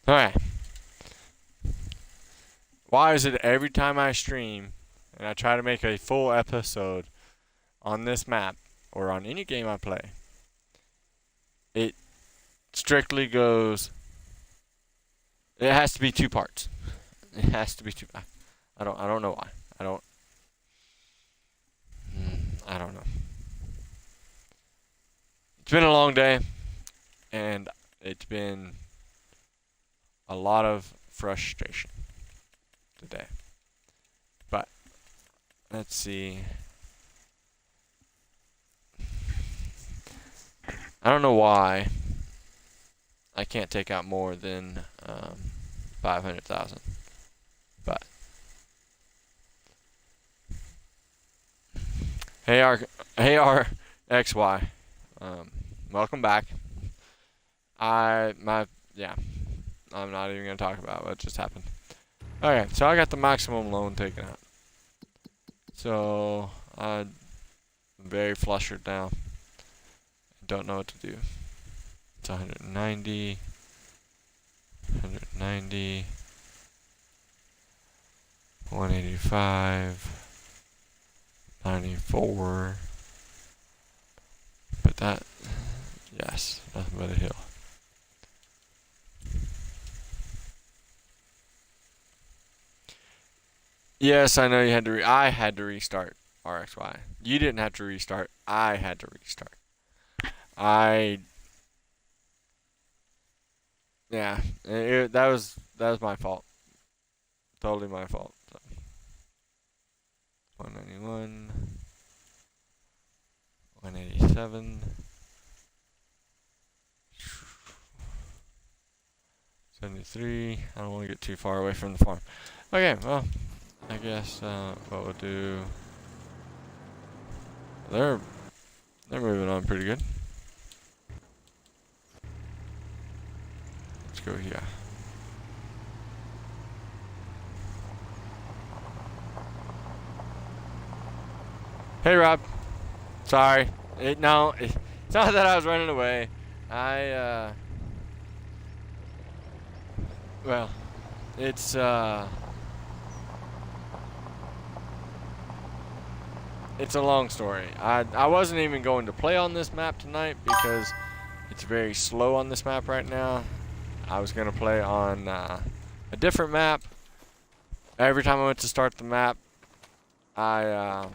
Alright. Why is it every time I stream and I try to make a full episode on this map or on any game I play, it strictly goes, it has to be 2 parts. It has to be 2. I don't know why. I don't know. It's been a long day and it's been a lot of frustration today. But let's see. I don't know why I can't take out more than 500,000. But hey RXY, welcome back. I'm not even gonna talk about what just happened. Okay, so I got the maximum loan taken out. So I'm very flustered now. I don't know what to do. It's 190, 185, 94. But that, yes, nothing but a hill. Yes, I know you had to. I had to restart RXY. You didn't have to restart. I had to restart. Yeah, that was my fault. Totally my fault. So. 191, 187, 73. I don't want to get too far away from the farm. Okay, well. I guess what we'll do. They're moving on pretty good. Let's go here. Hey Rob, sorry. It's not that I was running away. Well, it's a long story. I wasn't even going to play on this map tonight because it's very slow on this map right now. I was going to play on a different map. Every time I went to start the map, I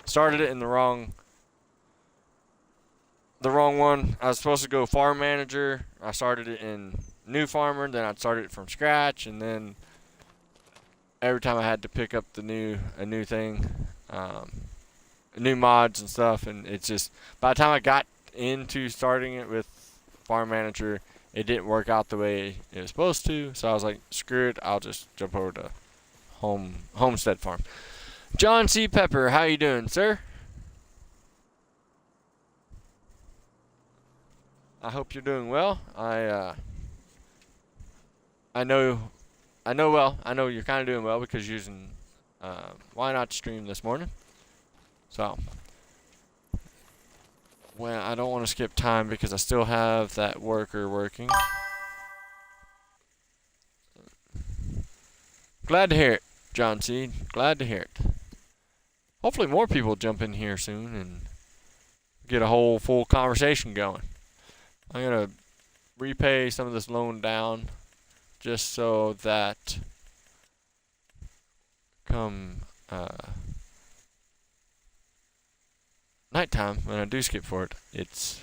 started it in the wrong one. I was supposed to go farm manager. I started it in new farmer, then I started it from scratch, and then every time I had to pick up a new thing. New mods and stuff, and it's just by the time I got into starting it with farm manager, it didn't work out the way it was supposed to, so I was like, screw it, I'll just jump over to homestead farm. John C. Pepper, how you doing, sir? I hope you're doing well. I know you're kind of doing well because you're using why not stream this morning. So, well, I don't want to skip time because I still have that worker working. Glad to hear it, John C. Glad to hear it. Hopefully more people jump in here soon and get a whole full conversation going. I'm going to repay some of this loan down just so that come nighttime, when I do skip for it, it's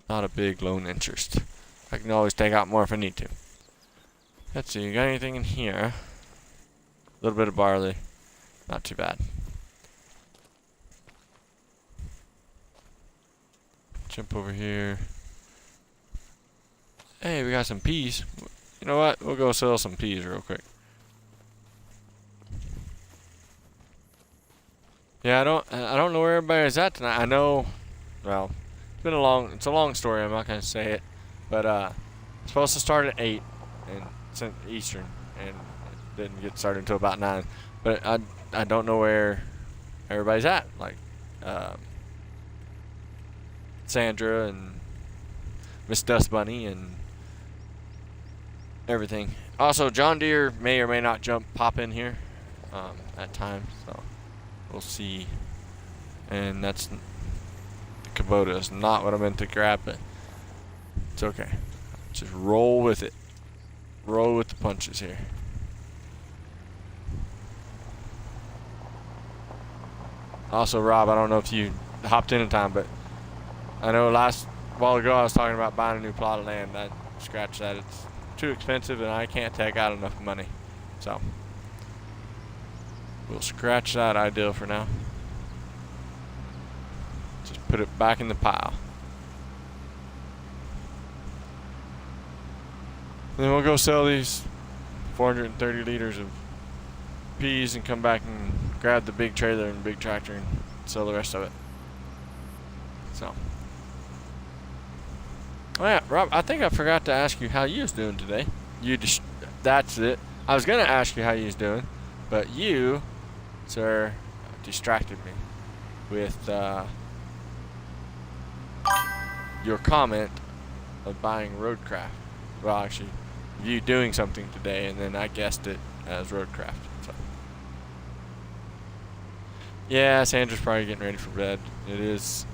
not a big loan interest. I can always take out more if I need to. Let's see, you got anything in here? A little bit of barley. Not too bad. Jump over here. Hey, we got some peas. You know what? We'll go sell some peas real quick. Yeah, I don't know where everybody's at tonight. I know, well, it's a long story. I'm not gonna say it, but it's supposed to start at 8 and Eastern, and it didn't get started until about 9. But I don't know where everybody's at. Like Sandra and Miss Dust Bunny and everything. Also, John Deere may or may not pop in here at times, so we'll see. And that's the Kubota is not what I meant to grab, but it's okay. Just roll with it. Roll with the punches here. Also, Rob, I don't know if you hopped in time, but I know while ago I was talking about buying a new plot of land. I scratched that. It's too expensive and I can't take out enough money. So we'll scratch that idea for now. Just put it back in the pile. Then we'll go sell these 430 liters of peas and come back and grab the big trailer and big tractor and sell the rest of it. So, oh yeah, Rob, I think I forgot to ask you how you was doing today. That's it. I was gonna ask you how you was doing, but you, sir, distracted me with your comment of buying roadcraft. Well, actually, you doing something today, and then I guessed it as roadcraft. So, yeah, Sandra's probably getting ready for bed. It is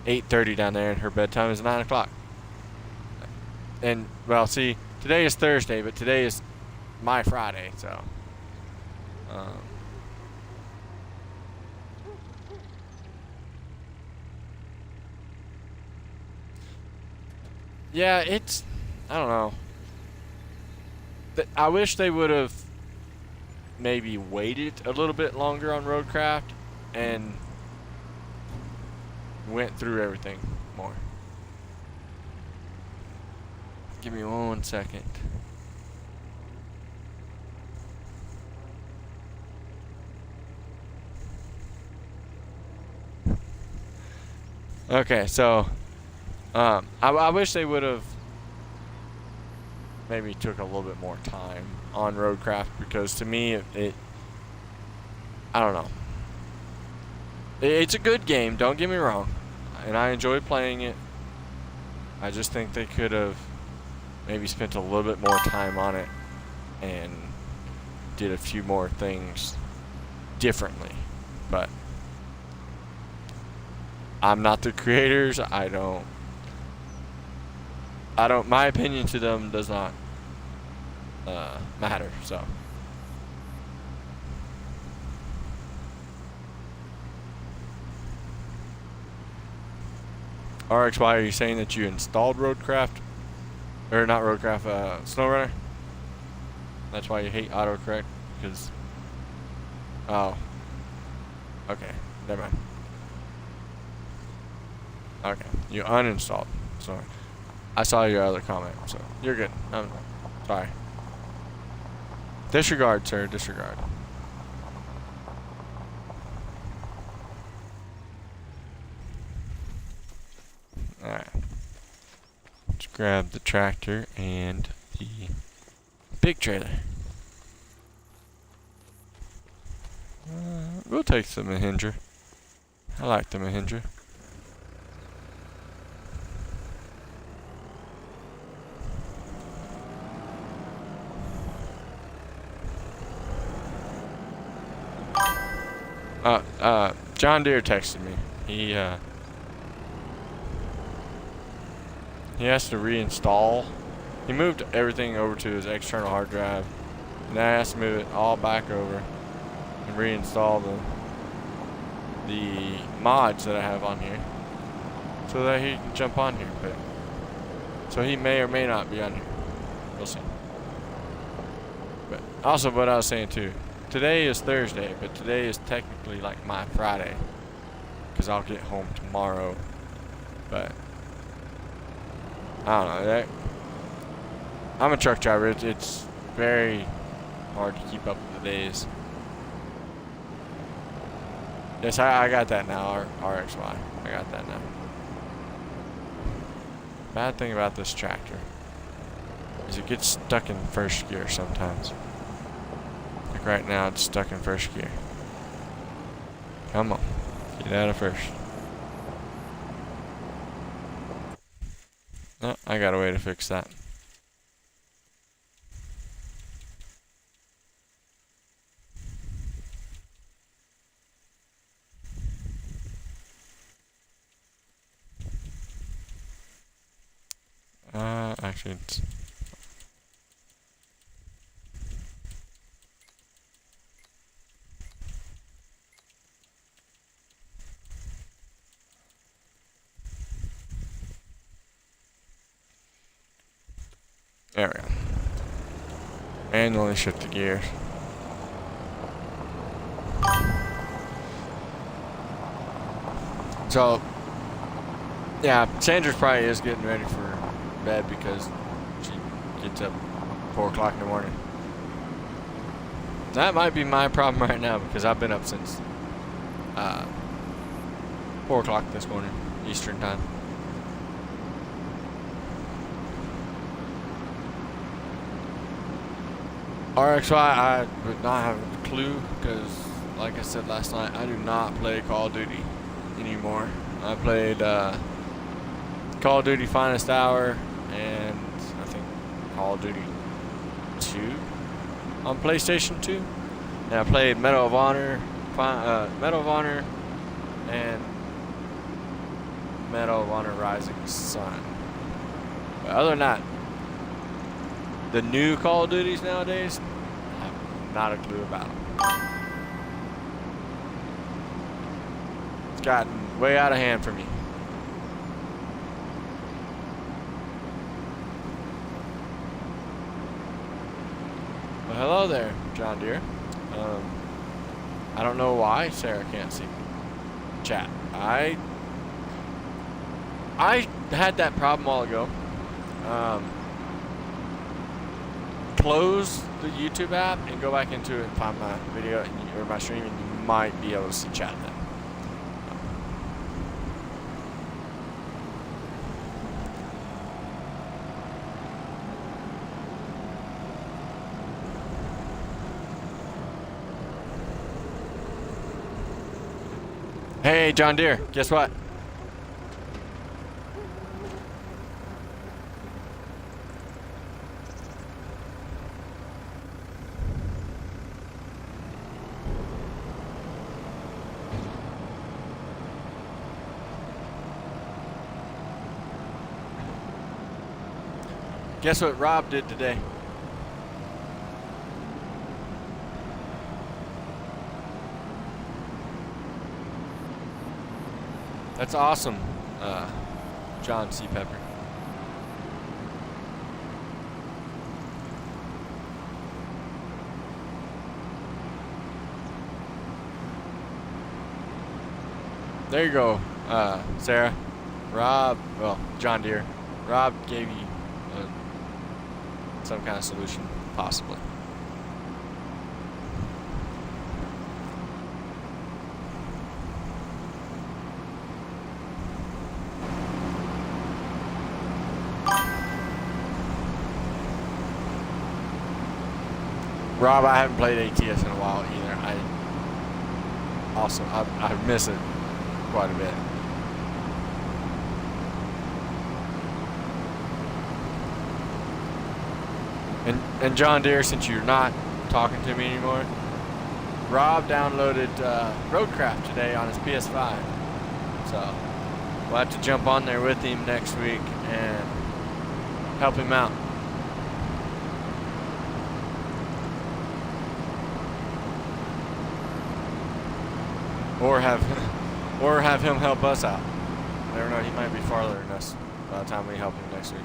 8:30 down there, and her bedtime is 9 o'clock. And, well, see, today is Thursday, but today is my Friday, so. Yeah, I don't know. I wish they would have maybe waited a little bit longer on roadcraft and went through everything more. Give me 1 second. Okay, so I wish they would have maybe took a little bit more time on roadcraft, because to me I don't know. It's a good game, don't get me wrong, and I enjoy playing it. I just think they could have maybe spent a little bit more time on it and did a few more things differently. But I'm not the creators. I don't, my opinion to them does not matter, so. RXY, are you saying that you installed roadcraft? Or not roadcraft, SnowRunner? That's why you hate autocorrect? Because, oh. Okay, never mind. Okay, you uninstalled. Sorry. I saw your other comment, so you're good. I'm sorry. Disregard, sir, disregard. Alright. Let's grab the tractor and the big trailer. We'll take the Mahindra. I like the Mahindra. Johndeere texted me. He has to reinstall. He moved everything over to his external hard drive, and I has to move it all back over and reinstall the mods that I have on here, so that he can jump on here. But so he may or may not be on here. We'll see. But also, what I was saying too. Today is Thursday, but today is technically like my Friday, because I'll get home tomorrow. But I don't know. I'm a truck driver. It's very hard to keep up with the days. Yes, I got that now, RXY. I got that now. Bad thing about this tractor is it gets stuck in first gear sometimes. Like right now, it's stuck in first gear. Come on, get out of first. Oh, I got a way to fix that. actually, it's there we go. Manually shift the gears. So, yeah, Sandra's probably is getting ready for bed because she gets up 4 o'clock in the morning. That might be my problem right now because I've been up since 4 o'clock this morning, Eastern time. RXY, I would not have a clue because, like I said last night, I do not play Call of Duty anymore. I played Call of Duty Finest Hour and I think Call of Duty 2 on PlayStation 2. And I played Medal of Honor, and Medal of Honor Rising Sun. But other than that, the new Call of Duties nowadays, I have not a clue about them. It's gotten way out of hand for me. Well, hello there, Johndeere. I don't know why Sarah can't see me chat. I had that problem a while ago. Close the YouTube app and go back into it and find my video or my stream, and you might be able to see chat then. Hey, Johndeere, guess what? Guess what Rob did today? That's awesome, John C. Pepper. There you go, Sarah. Rob, well, Johndeere. Rob gave you some kind of solution, possibly. Rob, I haven't played ATS in a while either. I miss it quite a bit. And Johndeere, since you're not talking to me anymore, Rob downloaded Roadcraft today on his PS5. So we'll have to jump on there with him next week and help him out. Or have him help us out. I don't know, he might be farther than us by the time we help him next week.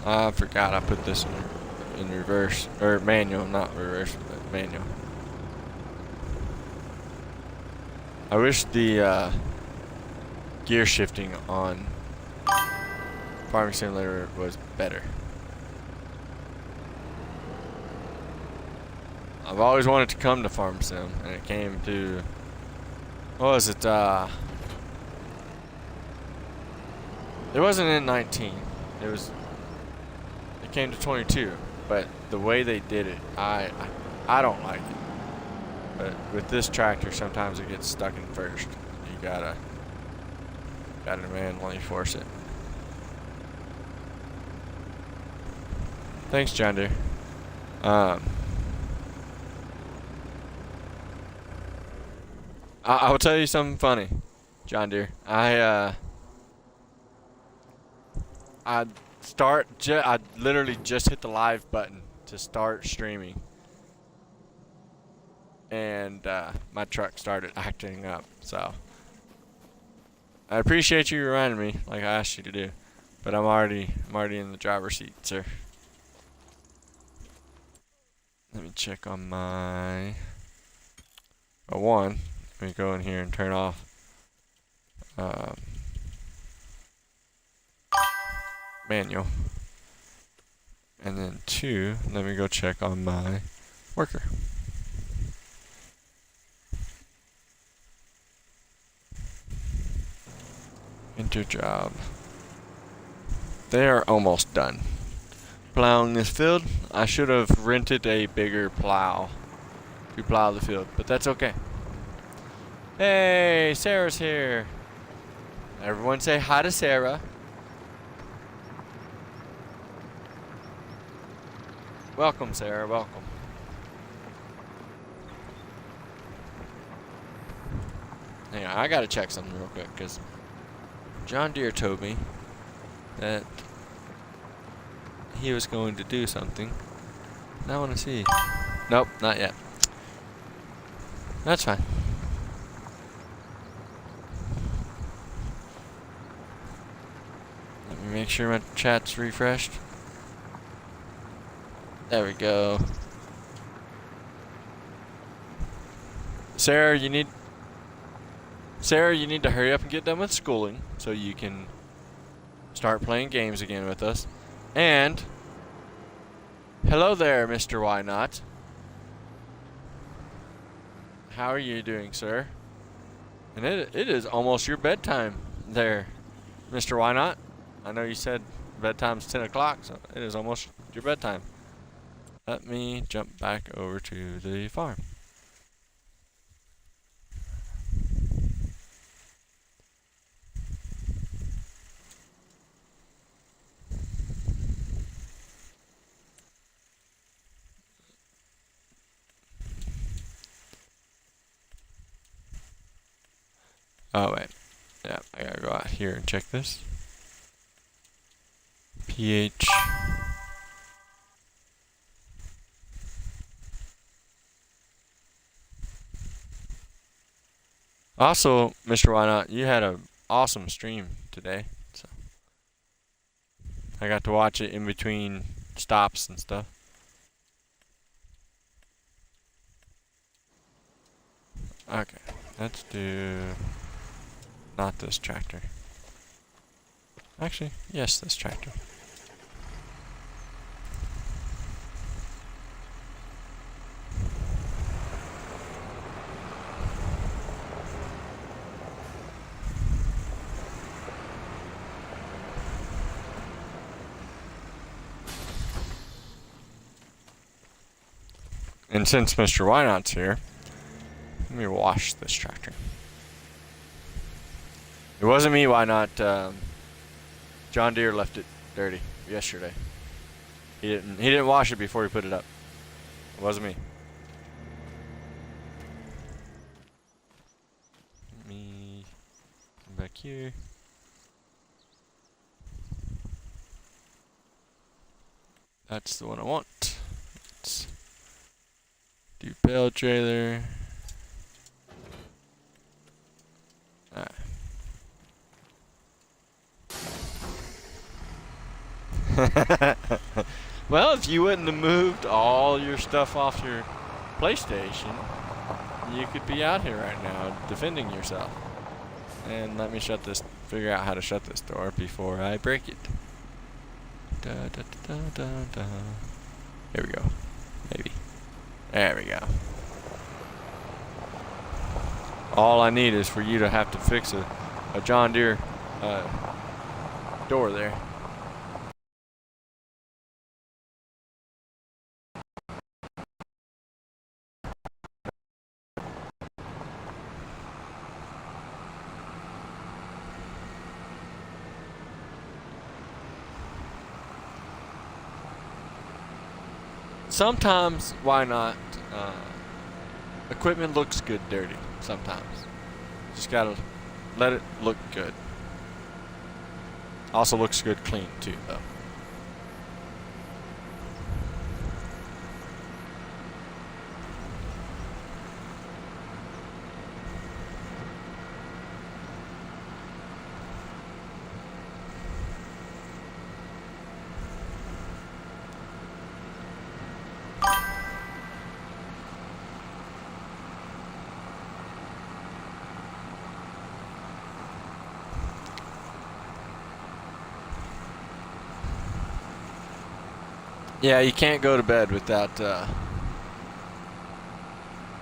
I forgot I put this in reverse, or manual, not reverse, but manual. I wish the gear shifting on Farming Simulator was better. I've always wanted to come to Farm Sim, and it came to, what was it, It wasn't in 19. It came to 22. But the way they did it, I don't like it. But with this tractor, sometimes it gets stuck in first. You gotta manually force it. Thanks, Johndeere. I will tell you something funny, Johndeere. I literally just hit the live button to start streaming, and my truck started acting up. So I appreciate you reminding me, like I asked you to do, but I'm already in the driver's seat, sir. Let me check on my one. Let me go in here and turn off manual. And then 2, let me go check on my worker. Enter job. They are almost done plowing this field. I should have rented a bigger plow to plow the field, but that's okay. Hey, Sarah's here. Everyone say hi to Sarah. Welcome, Sarah, welcome. Hang on, I gotta check something real quick, because Johndeere told me that he was going to do something. And I want to see. Nope, not yet. That's fine. Let me make sure my chat's refreshed. There we go. Sarah, you need to hurry up and get done with schooling so you can start playing games again with us. And hello there, Mr. Why Not. How are you doing, sir? And it is almost your bedtime there, Mr. Why Not. I know you said bedtime's 10 o'clock, so it is almost your bedtime. Let me jump back over to the farm. Oh, wait. Yeah, I gotta go out here and check this. pH. Also, Mr. Why Not, you had an awesome stream today. So I got to watch it in between stops and stuff. Okay, let's do not this tractor. Actually, yes, this tractor. And since Mr. Why Not's here, let me wash this tractor. It wasn't me, Why Not? Johndeere left it dirty yesterday. He didn't wash it before he put it up. It wasn't me. Let me come back here. That's the one I want. Let's do bale trailer. Alright. Well, if you wouldn't have moved all your stuff off your PlayStation, you could be out here right now defending yourself. And let me figure out how to shut this door before I break it. Da, da, da, da, da. Here we go. Maybe. There we go. All I need is for you to have to fix a Johndeere door there. Sometimes, why not? Equipment looks good dirty sometimes. Just gotta let it look good. Also looks good clean too, though. Yeah, you can't go to bed without a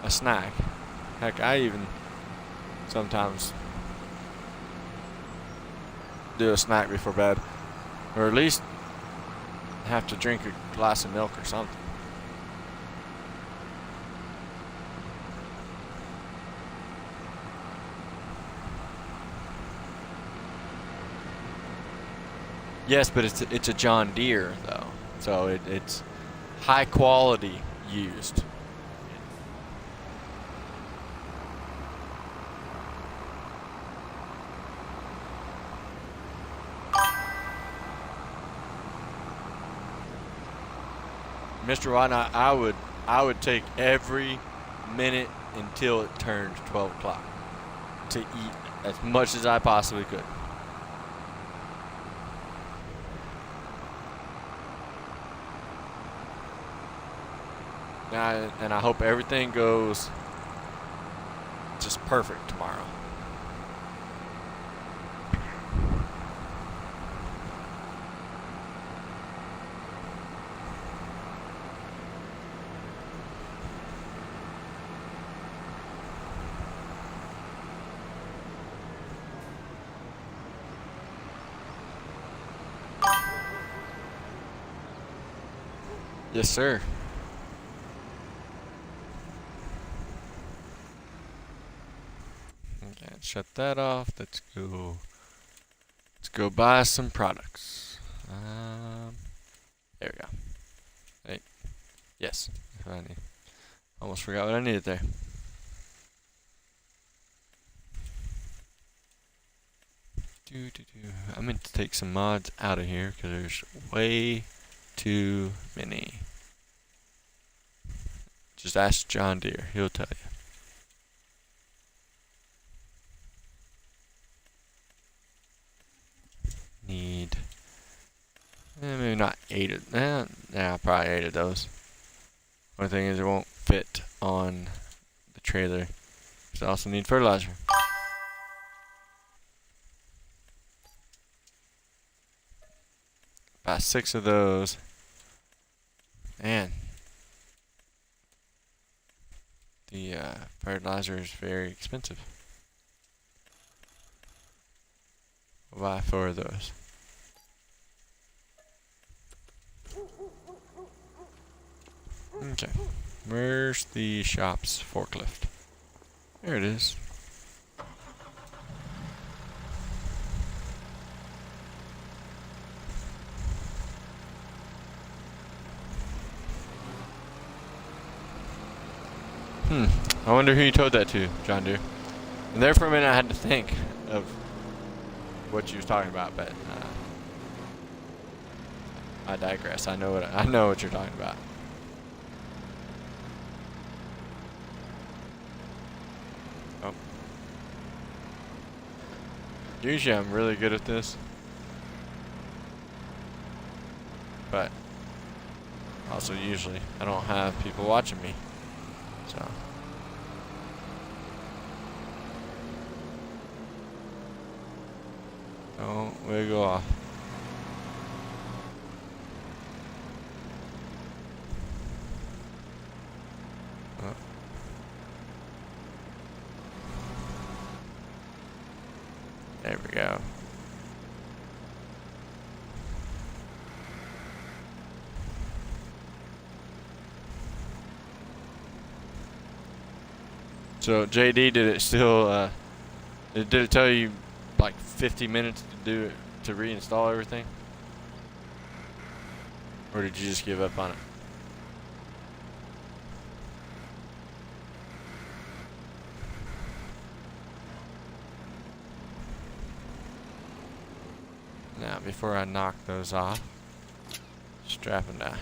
snack. Heck, I even sometimes do a snack before bed, or at least have to drink a glass of milk or something. Yes, but it's a Johndeere though. So it's high quality used. Mr. Whatnot, I would take every minute until it turns 12 o'clock to eat as much as I possibly could. And I hope everything goes just perfect tomorrow. Yes, sir. Okay, shut that off. Let's go buy some products. There we go. Hey, yes. Almost forgot what I needed there. I meant to take some mods out of here because there's way too many. Just ask Johndeere, he'll tell you. Need maybe not 8 of probably 8 of those. Only thing is it won't fit on the trailer. So I also need fertilizer. About 6 of those. Man, the fertilizer is very expensive. I'll buy 4 of those. Okay, where's the shop's forklift? There it is. I wonder who you told that to, Johndeere. And there for a minute I had to think of what you was talking about, but I digress. I know what you're talking about. Oh. Usually I'm really good at this, but also usually I don't have people watching me, so. Don't wiggle off. Oh. There we go. So JD, did it still? Did it tell you like 50 minutes to do it, to reinstall everything, or did you just give up on it? Now, before I knock those off, strap them down.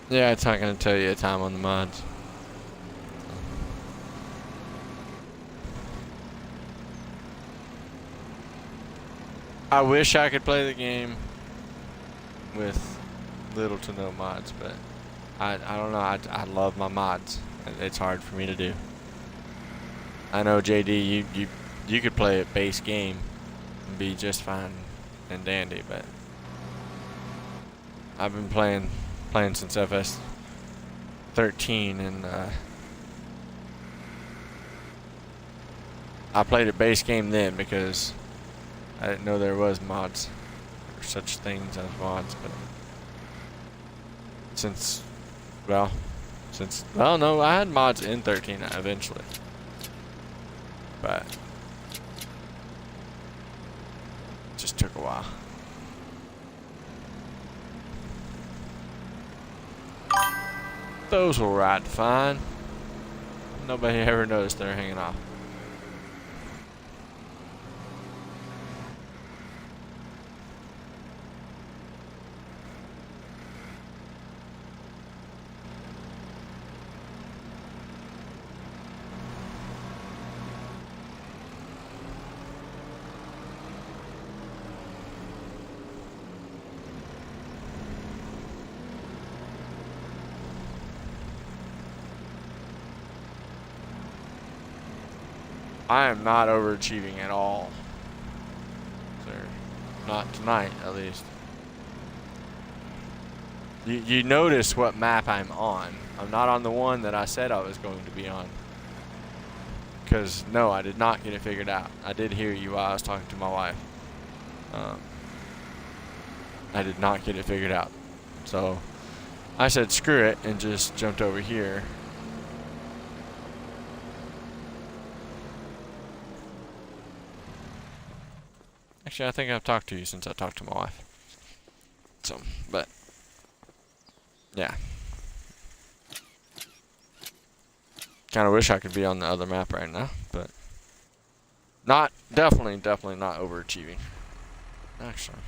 Yeah, it's not going to tell you a time on the mods. I wish I could play the game with little to no mods, but I don't know. I love my mods. It's hard for me to do. I know JD, you could play a base game and be just fine and dandy, but I've been playing since FS13, and I played a base game then because I didn't know there was mods or such things as mods. But well, no, I had mods in 13 eventually, but it just took a while. Those will ride fine. Nobody ever noticed they're hanging off. I am not overachieving at all, sir. Not tonight, at least. You notice what map I'm on. I'm not on the one that I said I was going to be on. Because, no, I did not get it figured out. I did hear you while I was talking to my wife. I did not get it figured out. So, I said screw it and just jumped over here. Actually, I think I've talked to you since I talked to my wife. So, but, yeah. Kind of wish I could be on the other map right now, but definitely not overachieving. Actually,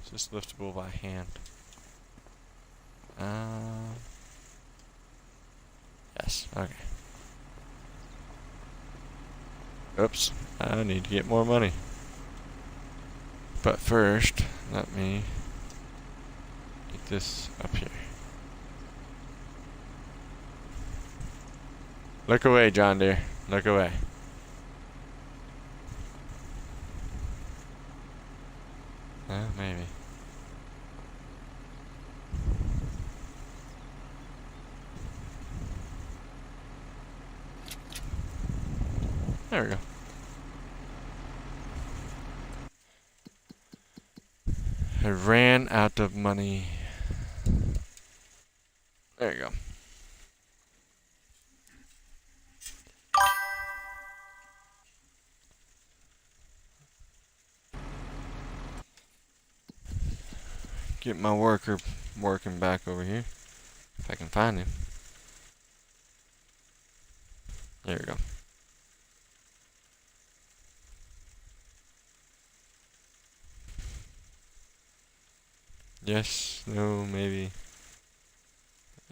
is this liftable by hand? Yes. Okay. Oops, I need to get more money. But first, let me get this up here. Look away, Johndeere. Look away. Maybe. There we go. I ran out of money. There you go. Get my worker working back over here. If I can find him. There we go. Yes, no, maybe.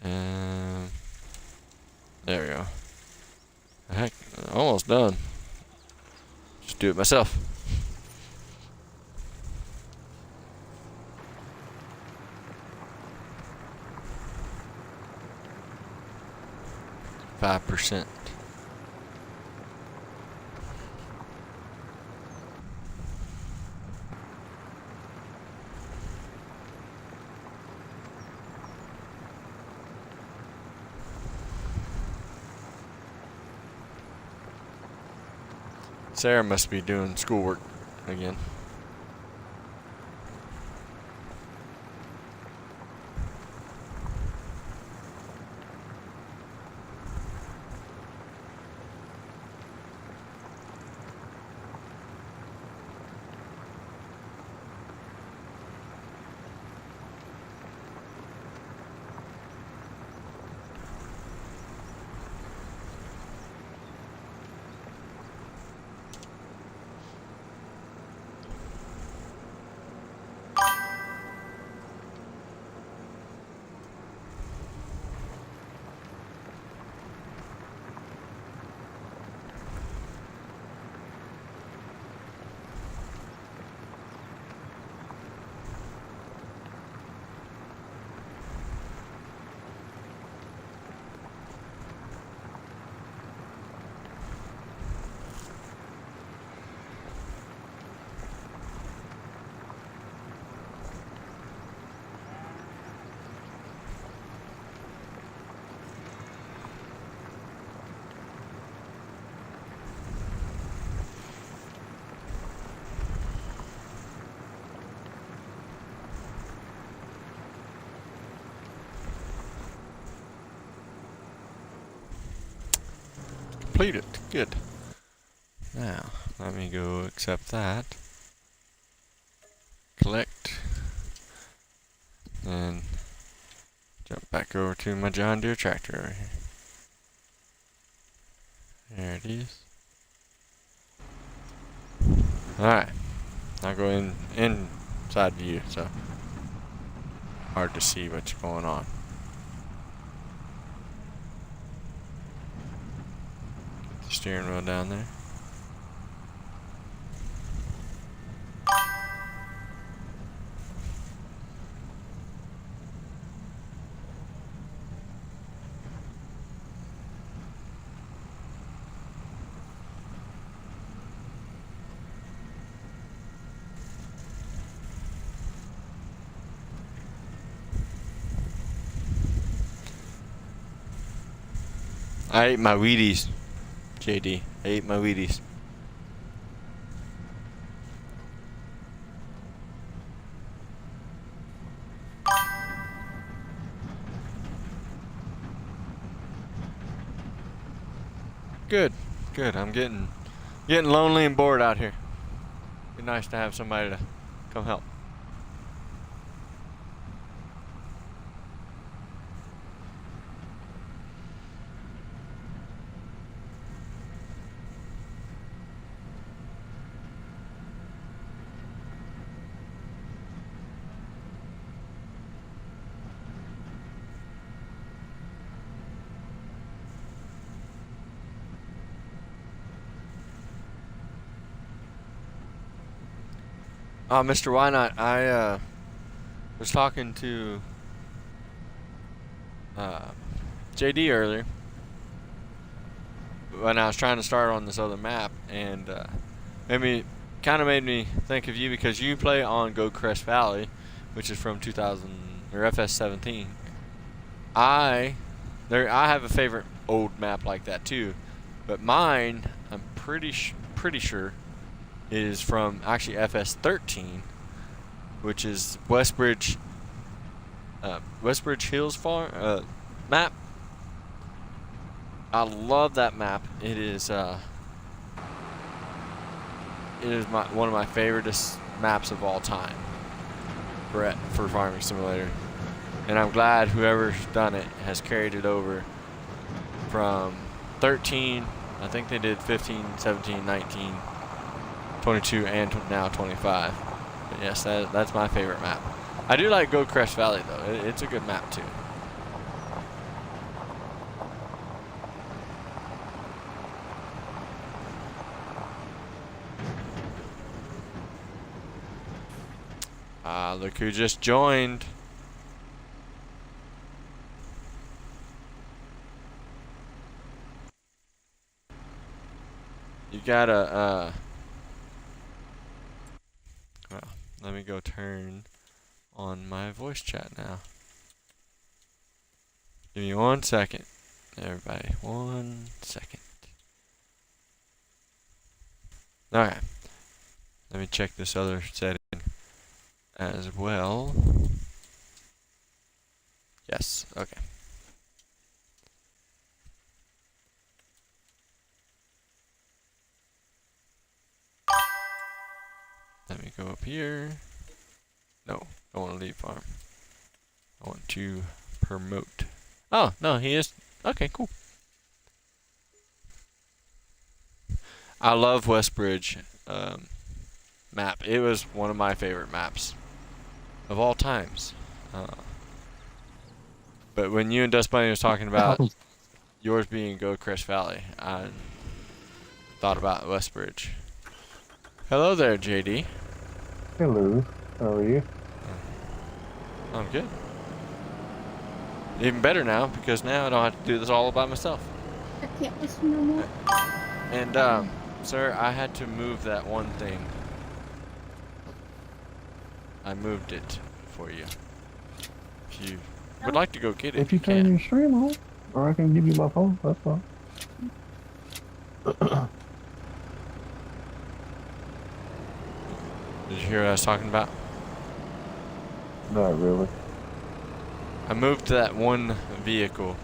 There we go. Heck, almost done. Just do it myself. 5%. Sarah must be doing schoolwork again. Completed. Good. Now, let me go accept that. Collect. And jump back over to my John Deere tractor over here. There it is. Alright. I'll go inside view, so hard to see what's going on. Steering wheel down there. I ate my Wheaties. JD, I ate my Wheaties. Good, good. I'm getting lonely and bored out here. Be nice to have somebody to come help. Mr. Why Not, I was talking to JD earlier when I was trying to start on this other map, and kind of made me think of you because you play on Go Crest Valley, which is from 2000 or FS17. I have a favorite old map like that too, but mine I'm pretty sure is from actually FS13, which is Westbridge Hills Farm map. I love that map. It is one of my favorite maps of all time for Farming Simulator, and I'm glad whoever's done it has carried it over from 13. I think they did 15, 17, 19. 22 and now 25. But yes, that's my favorite map. I do like Go Crest Valley though. It's a good map too. Look who just joined. You gotta, well, let me go turn on my voice chat now. Give me 1 second, everybody. 1 second. Okay. Let me check this other setting as well. Yes, okay. Let me go up here. No, I want to leave farm. I want to promote. Oh, no, he is. Okay, cool. I love Westbridge map. It was one of my favorite maps of all times. But when you and Dust Bunny was talking about yours being Go Crest Valley, I thought about Westbridge. Hello there, JD. Hello, how are you? I'm good. Even better now, because now I don't have to do this all by myself. I can't listen no more. And, sir, I had to move that one thing. I moved it for you. If you would like to go get it, If you turn your stream on, or I can give you my phone, that's fine. Did you hear what I was talking about? Not really. I moved that one vehicle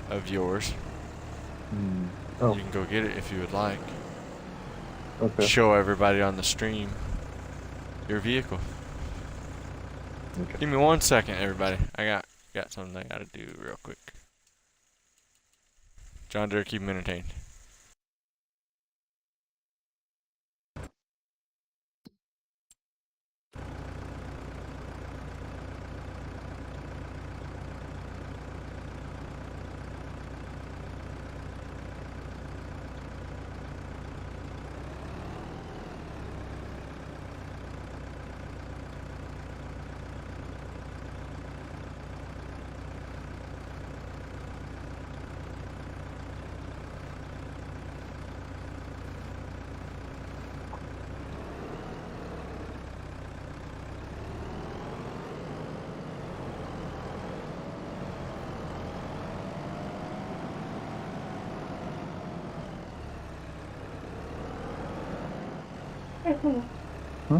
of yours. Oh, You can go get it if you would like. okay. Show everybody on the stream your vehicle. Okay. Give me 1 second, everybody. I got something I gotta do real quick. Johndeere, keep him entertained. Huh?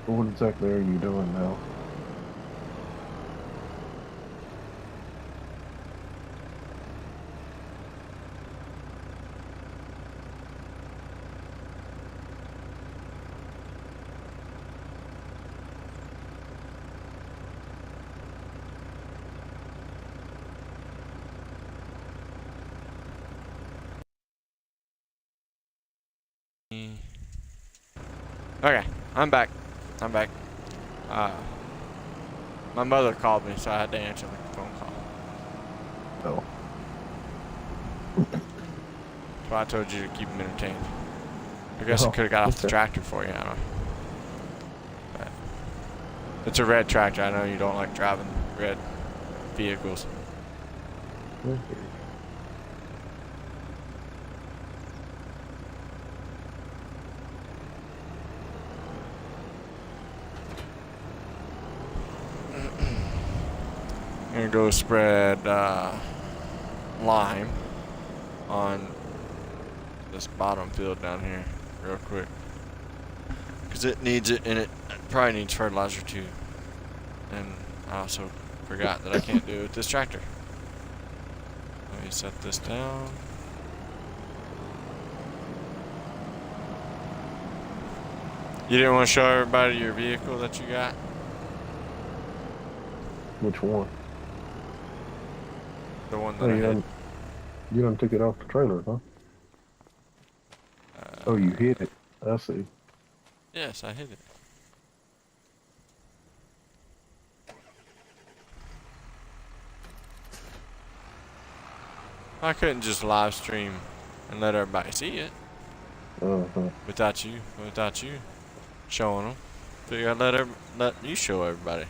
What exactly are you doing now? Okay, I'm back. I'm back. My mother called me, so I had to answer the phone call. Oh. So I told you to keep him entertained. I guess I could have got off the tractor for you. I don't know. But it's a red tractor. I know you don't like driving red vehicles. go spread lime on this bottom field down here real quick. Because it needs it, and it probably needs fertilizer too. And I also forgot that I can't do it with this tractor. Let me set this down. You didn't want to show everybody your vehicle that you got? Which one? The one that Oh, I hit. you done took it off the trailer, huh? Oh, you hit it. I see. Yes, I hit it. I couldn't just live stream and let everybody see it without you showing them. So you gotta let you show everybody.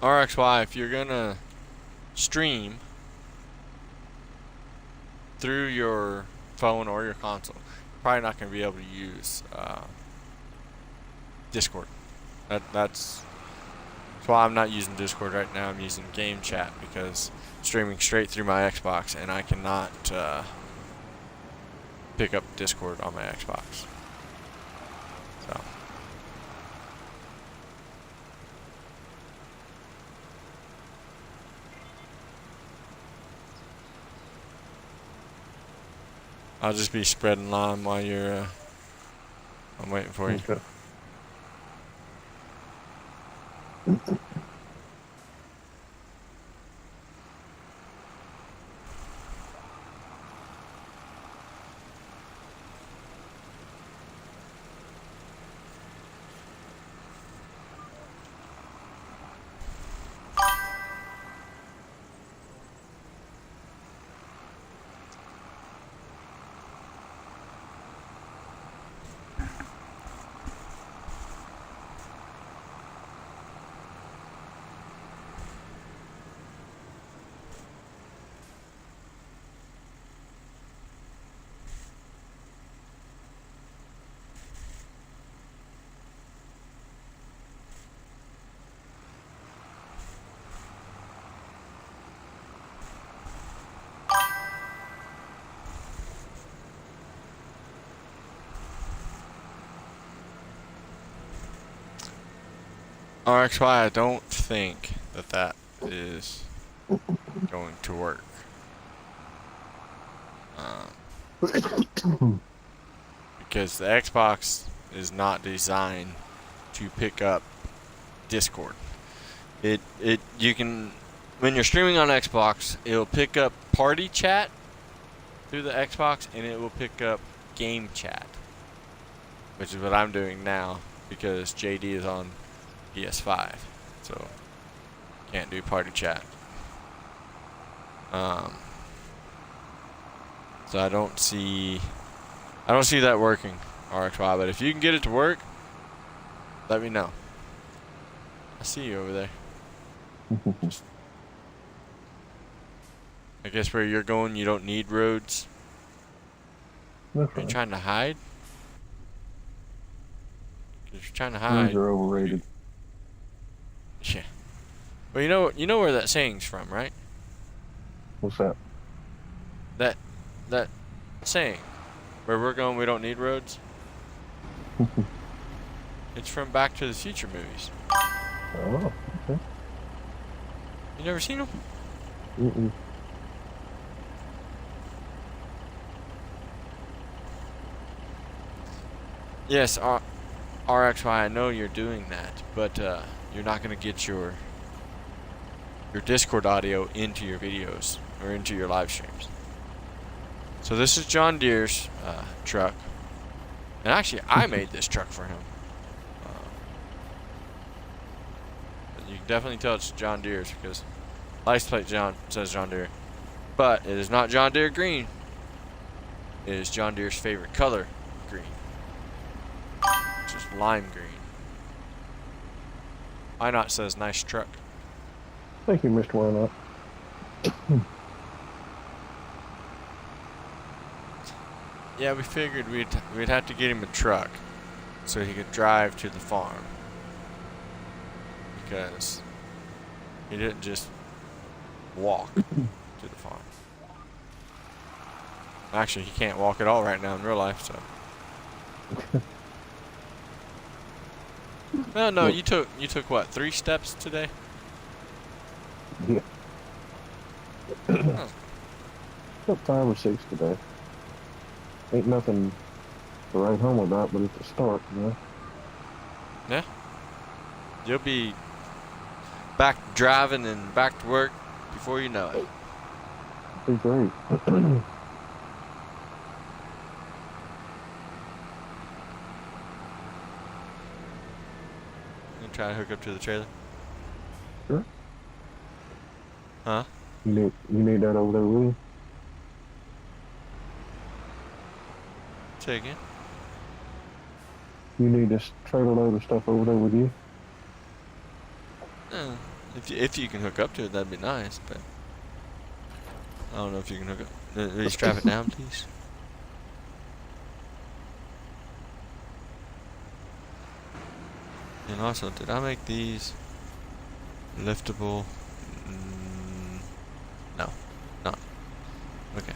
RXY, if you're gonna stream through your phone or your console, you're probably not gonna be able to use Discord. That's why I'm not using Discord right now. I'm using Game Chat because I'm streaming straight through my Xbox, and I cannot pick up Discord on my Xbox. So. I'll just be spreading lime while you're, I'm waiting for you. Okay. RXY, I don't think that is going to work. Because the Xbox is not designed to pick up Discord. You can, when you're streaming on Xbox, it'll pick up party chat through the Xbox, and it will pick up game chat, which is what I'm doing now because JD is on PS5, so can't do party chat. So I don't see that working, RXY. But if you can get it to work, let me know. I see you over there. I guess where you're going, you don't need roads. That's Are you right. trying to hide? If you're trying to hide, Roads are overrated. yeah. Well, you know where that saying's from, right? What's that? That saying, where we're going, we don't need roads. It's from Back to the Future movies. Oh, okay. You never seen them? Mm-mm. Yes, RXY, I know you're doing that, but you're not going to get your Discord audio into your videos or into your live streams. So this is Johndeere's truck, and actually I made this truck for him. You can definitely tell it's Johndeere's because license plate says Johndeere, but it is not Johndeere green. is John Deere's favorite color, green. Just lime green. Why not says nice truck. Thank you, Mr. Why Not. Yeah, we figured we'd have to get him a truck so he could drive to the farm, because he didn't just walk to the farm. Actually, he can't walk at all right now in real life, so. Well, no, you took what, 3 steps today? Yeah. Oh, About 5 or 6 today. Ain't nothing to write home about, but it's a start, you know? yeah. You'll be back driving and back to work before you know it. Be great. You try to hook up to the trailer? Sure. Huh? You need that over there with you? Say again? You need this trailer load of stuff over there with you? If you can hook up to it, that'd be nice, but I don't know if you can hook up. Will you strap it down, please? And also, did I make these liftable? No, not. Okay.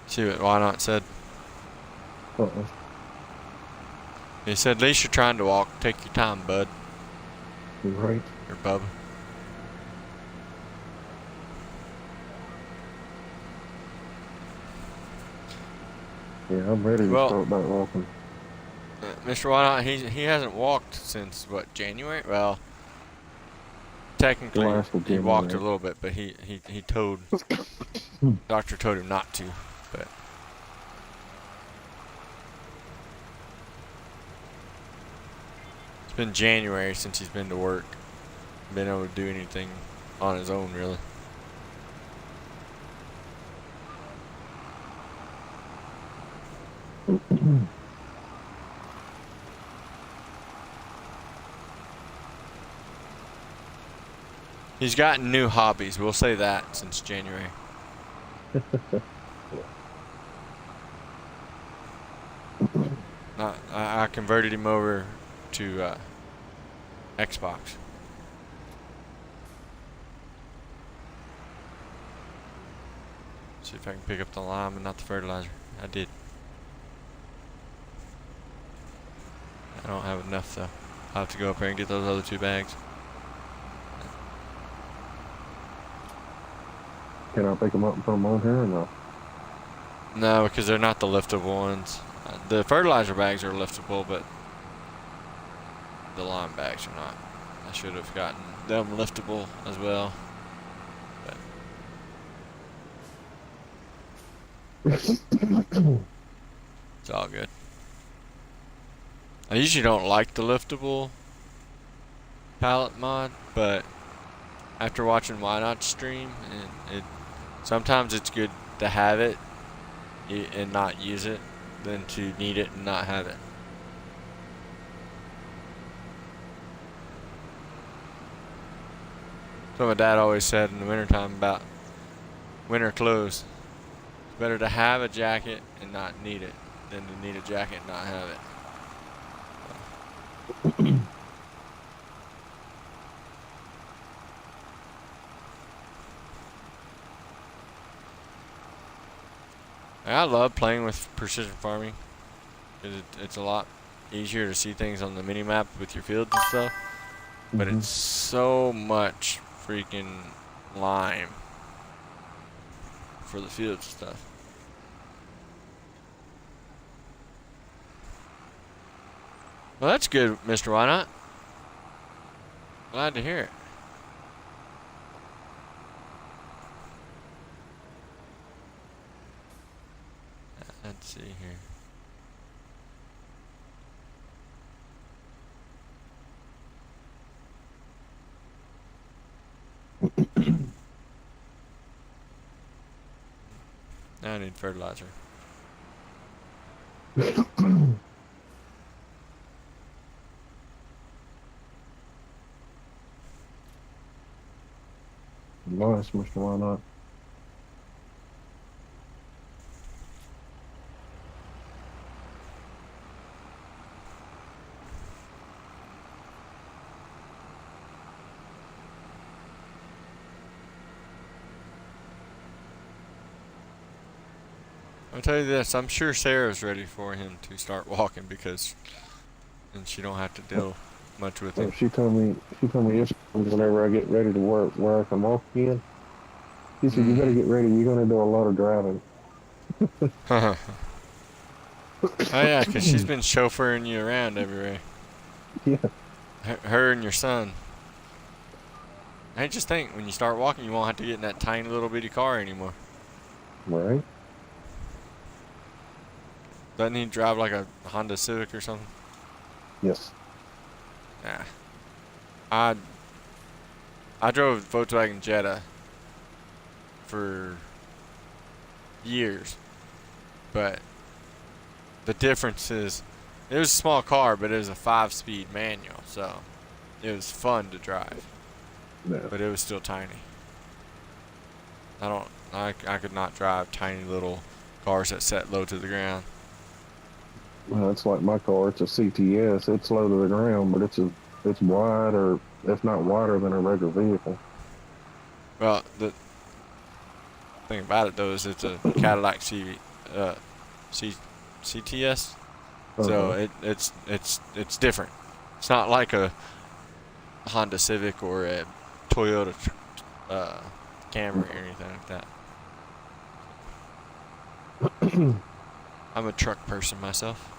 See what Why Not said? Uh-uh. He said, at least you're trying to walk. Take your time, bud. You're right. Or bub. Yeah, I'm ready to Well, start back walking. Mr. Why Not, he hasn't walked since, what, January? Well, technically, Last of he walked a January. little bit, but he told, doctor told him not to, but. It's been January since he's been to work. Been able to do anything on his own, really. He's gotten new hobbies, we'll say that, since January. I converted him over to Xbox. See if I can pick up the lime and not the fertilizer. I did. I don't have enough though. I'll have to go up there and get those other 2 bags. Can I pick them up and put them on here or no? No, because they're not the liftable ones. The fertilizer bags are liftable, but the lime bags are not. I should have gotten them liftable as well. But it's all good. I usually don't like the liftable pallet mod, but after watching Why Not stream, sometimes it's good to have it and not use it than to need it and not have it. So my dad always said in the wintertime about winter clothes. It's better to have a jacket and not need it than to need a jacket and not have it. I love playing with precision farming because it's a lot easier to see things on the mini map with your fields and stuff. But it's so much freaking lime for the fields and stuff. Well, that's good, Mr. Why Not? Glad to hear it. Let's see here. I need fertilizer. Nice, Mr. Why not? I'll tell you this, I'm sure Sarah's ready for him to start walking because then she don't have to deal much with him. She told me yesterday whenever I get ready to work where I come off again. She said, you better get ready, you're gonna do a lot of driving. Oh yeah, because she's been chauffeuring you around everywhere. Yeah. Her and your son. Hey, just think, when you start walking, you won't have to get in that tiny little bitty car anymore. Right? Doesn't he drive like a Honda Civic or something? Yes. Yeah. I drove Volkswagen Jetta for years, but the difference is it was a small car, but it was a 5-speed manual, so it was fun to drive. Yeah. But it was still tiny. I could not drive tiny little cars that set low to the ground. Well, it's like my car. It's a CTS. It's low to the ground, but it's wide, or if not wider than a regular vehicle. Well, the thing about it though is it's a Cadillac CTS, so it's different. It's not like a Honda Civic or a Toyota Camry or anything like that. I'm a truck person myself.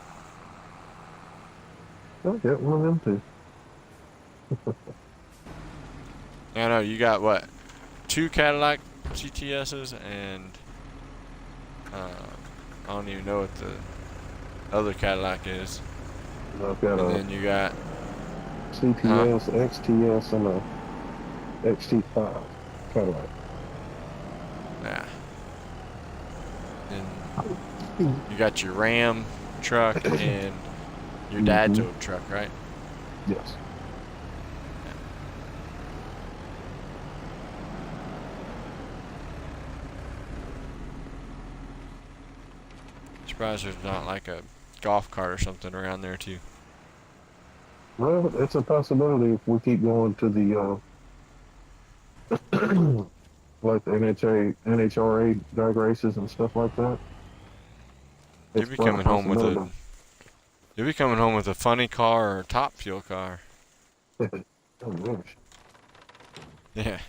I'll get one of them too. I know you got what, 2 Cadillac CTSs and I don't even know what the other Cadillac is. I've got And a then you got CTS, XTS, and a XT5 Cadillac. yeah. And you got your Ram truck and your dad's old truck, right? Yes. Surprised there's not like a golf cart or something around there too. Well, it's a possibility if we keep going to the like the NHRA drag races and stuff like that. You'll be coming home with a funny car or a top fuel car. Oh gosh. Yeah.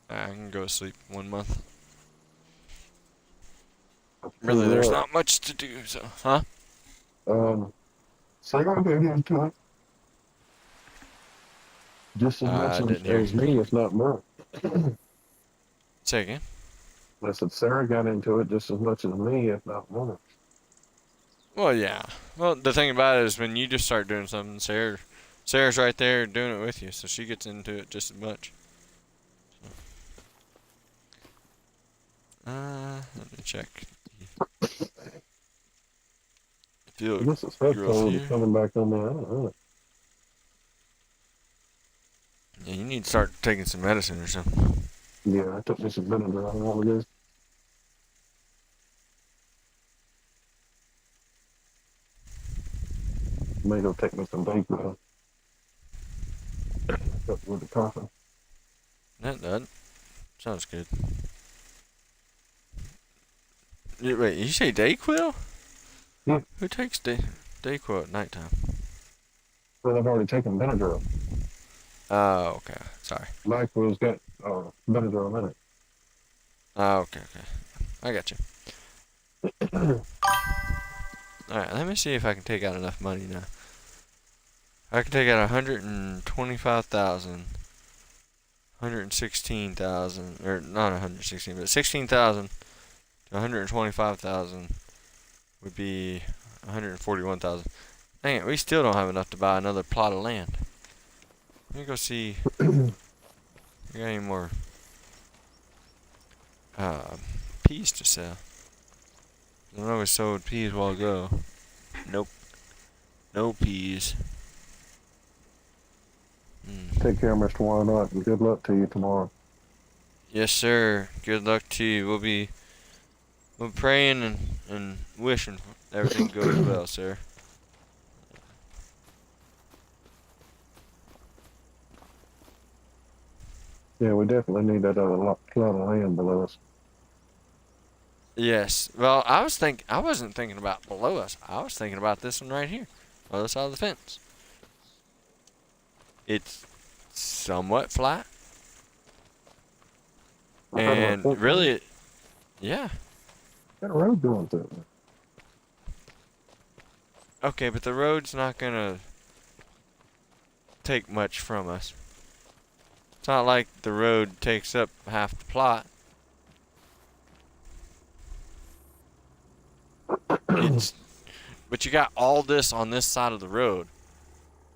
I can go to sleep 1 month. Really, there's not much to do, so huh? So I'm gonna get into it. Just as much didn't hear as you. me, if not more. Say again. I said Sarah got into it just as much as me, if not more. Well, yeah. Well, the thing about it is when you just start doing something, Sarah's right there doing it with you, so she gets into it just as much. Let me check. Fuel This is growth headphones here. coming back on there. I don't know. Yeah, you need to start taking some medicine or something. Yeah, I took me some vinegar. I don't know what it is. May go take me some Dayquil. With the coffee. That doesn't. Sounds good. Wait, you say Dayquil? Yeah. Who takes Dayquil at nighttime? Well, I've already taken Benadryl. Oh, okay. Sorry. Nyquil's got Benadryl in it. Oh, okay. I got you. Alright, let me see if I can take out enough money now. I can take out 125,000, 116,000, or not 116, but 16,000 to 125,000 would be 141,000. Dang it, we still don't have enough to buy another plot of land. Let me go see if we got any more peas to sell. I know we sold peas a while ago. Nope. No peas. Take care, Mr. Wyandotte, and good luck to you tomorrow. Yes, sir. Good luck to you. We'll be praying and wishing everything goes well, sir. Yeah, we definitely need that other plot of land below us. Yes. Well, I wasn't thinking about below us. I was thinking about this one right here, on the other side of the fence. It's somewhat flat, and really, yeah. Got a road going through it. Okay, but the road's not gonna take much from us. It's not like the road takes up half the plot. But you got all this on this side of the road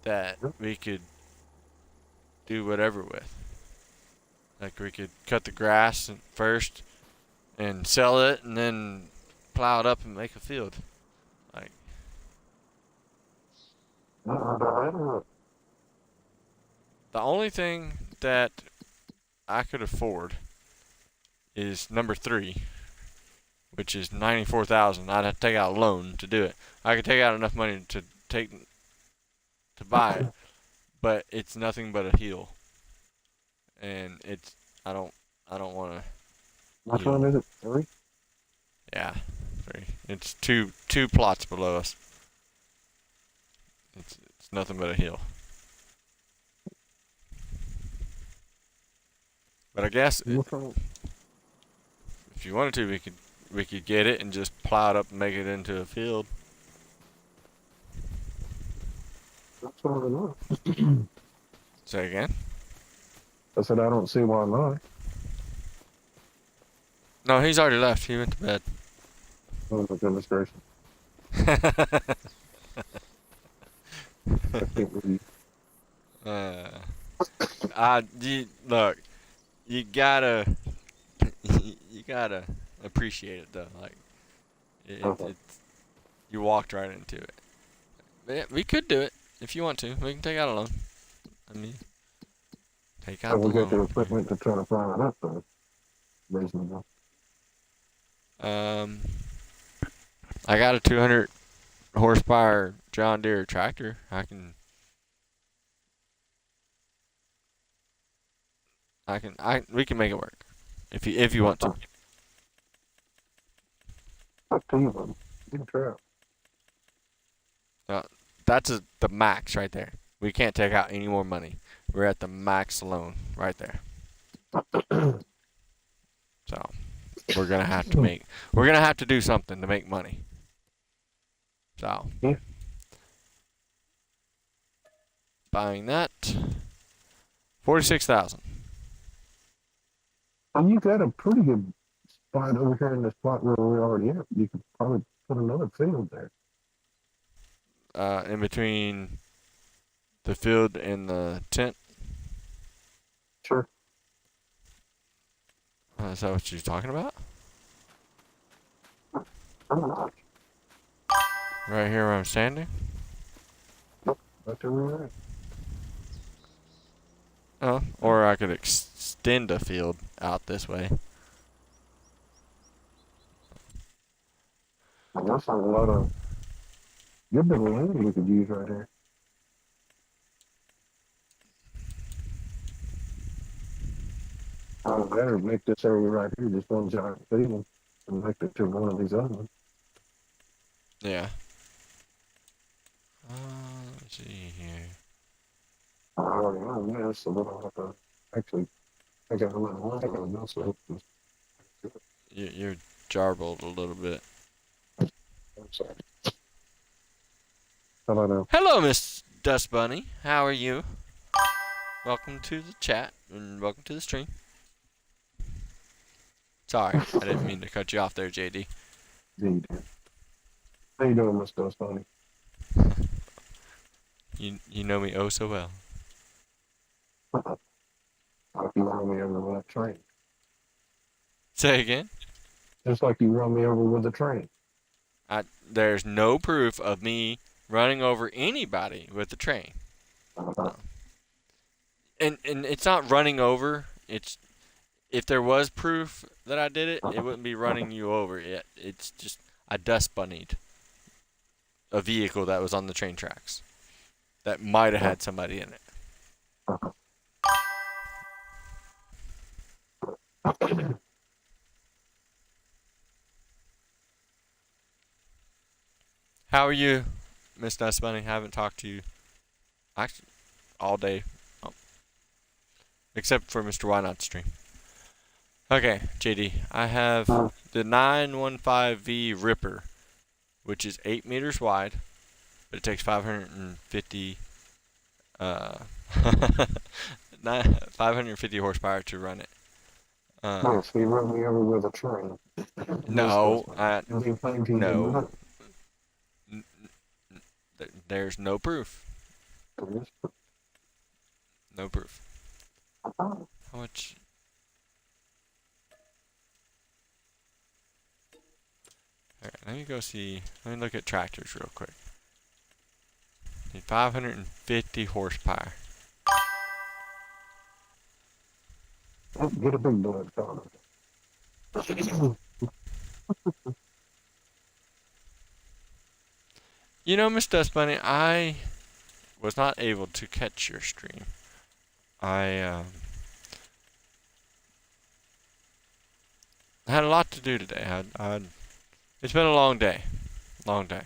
that we could do whatever with. Like we could cut the grass first and sell it and then plow it up and make a field. Like the only thing that I could afford is number 3, which is 94,000. I'd have to take out a loan to do it. I could take out enough money to buy it, but it's nothing but a hill, and I don't want to. Which one is it? 3? Yeah, 3. It's two plots below us. It's nothing but a hill. But I guess if you wanted to, we could get it and just plow it up and make it into a field. That's what I know. Say again? I said I don't see why not. No, he's already left. He went to bed. Oh my goodness gracious. I can't believe. Look, you gotta appreciate it though. Like, you walked right into it. But yeah, we could do it if you want to. We can take out a loan. I mean, take out the We got the loan. equipment to try to fire it up though. Reasonable. I got a 200 horsepower Johndeere tractor. We can make it work if you want to. Up to you, man. You can try. That's the max right there. We can't take out any more money. We're at the max loan right there. So we're gonna have to do something to make money. So yeah. Buying that 46,000. And you got a pretty good spot over here in this spot where we're already at. You could probably put another field there. In between the field and the tent. Sure. Is that what you're talking about? Right here where I'm standing? Nope. Right there where we're at. Oh, or I could extend a field out this way. Well, that's a lot of good bit of land we could use right here. I better make this area right here just one giant field and make it to one of these other ones. Yeah. Let's see here. I already own this, so we don't have to actually take out a little land on this. So You're jarbled a little bit. I'm sorry. How about now? Hello, Miss Dust Bunny. How are you? Welcome to the chat and welcome to the stream. Sorry, I didn't mean to cut you off there, JD. Indeed. How you doing, Miss Dust Bunny? You know me oh so well. Like you know me over that train. Say again? Just like you run me over with a train. There's no proof of me running over anybody with the train. No. And it's not running over. It's if there was proof that I did it, it wouldn't be running you over. It's just I dust bunnied a vehicle that was on the train tracks that might have had somebody in it. How are you, Miss Dust Bunny? Haven't talked to you actually all day, except for Mr. Why Not stream. Okay, JD, I have the 915V Ripper, which is 8 meters wide, but it takes 550 550 horsepower to run it. Yes, he run me over with a train. No, No. There's no proof. No proof. How much? Alright, let me go see. Let me look at tractors real quick. Need 550 horsepower. Get a big blood on it. You know, Miss Dust Bunny, I was not able to catch your stream. I had a lot to do today. It's been a long day. Long day.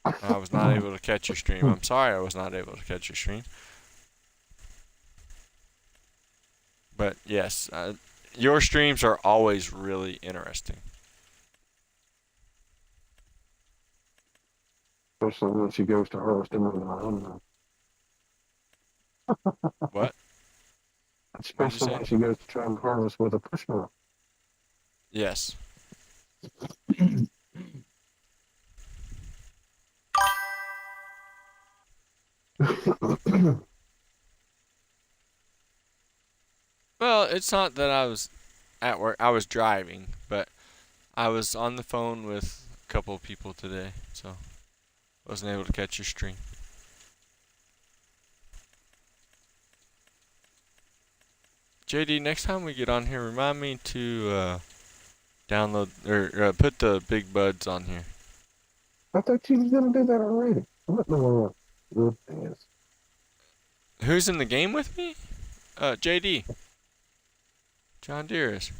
I was not able to catch your stream. I'm sorry I was not able to catch your stream. But yes, your streams are always really interesting. Especially when she goes to harvesting with my own. What? Especially when she goes to try and harvest with a push mower. Yes. Well, it's not that I was at work. I was driving, but I was on the phone with a couple of people today, so wasn't able to catch your stream. JD, next time we get on here, remind me to download or put the big buds on here. I thought you was gonna do that already. What in the world? Good things. Who's in the game with me? JD. Johndeere is.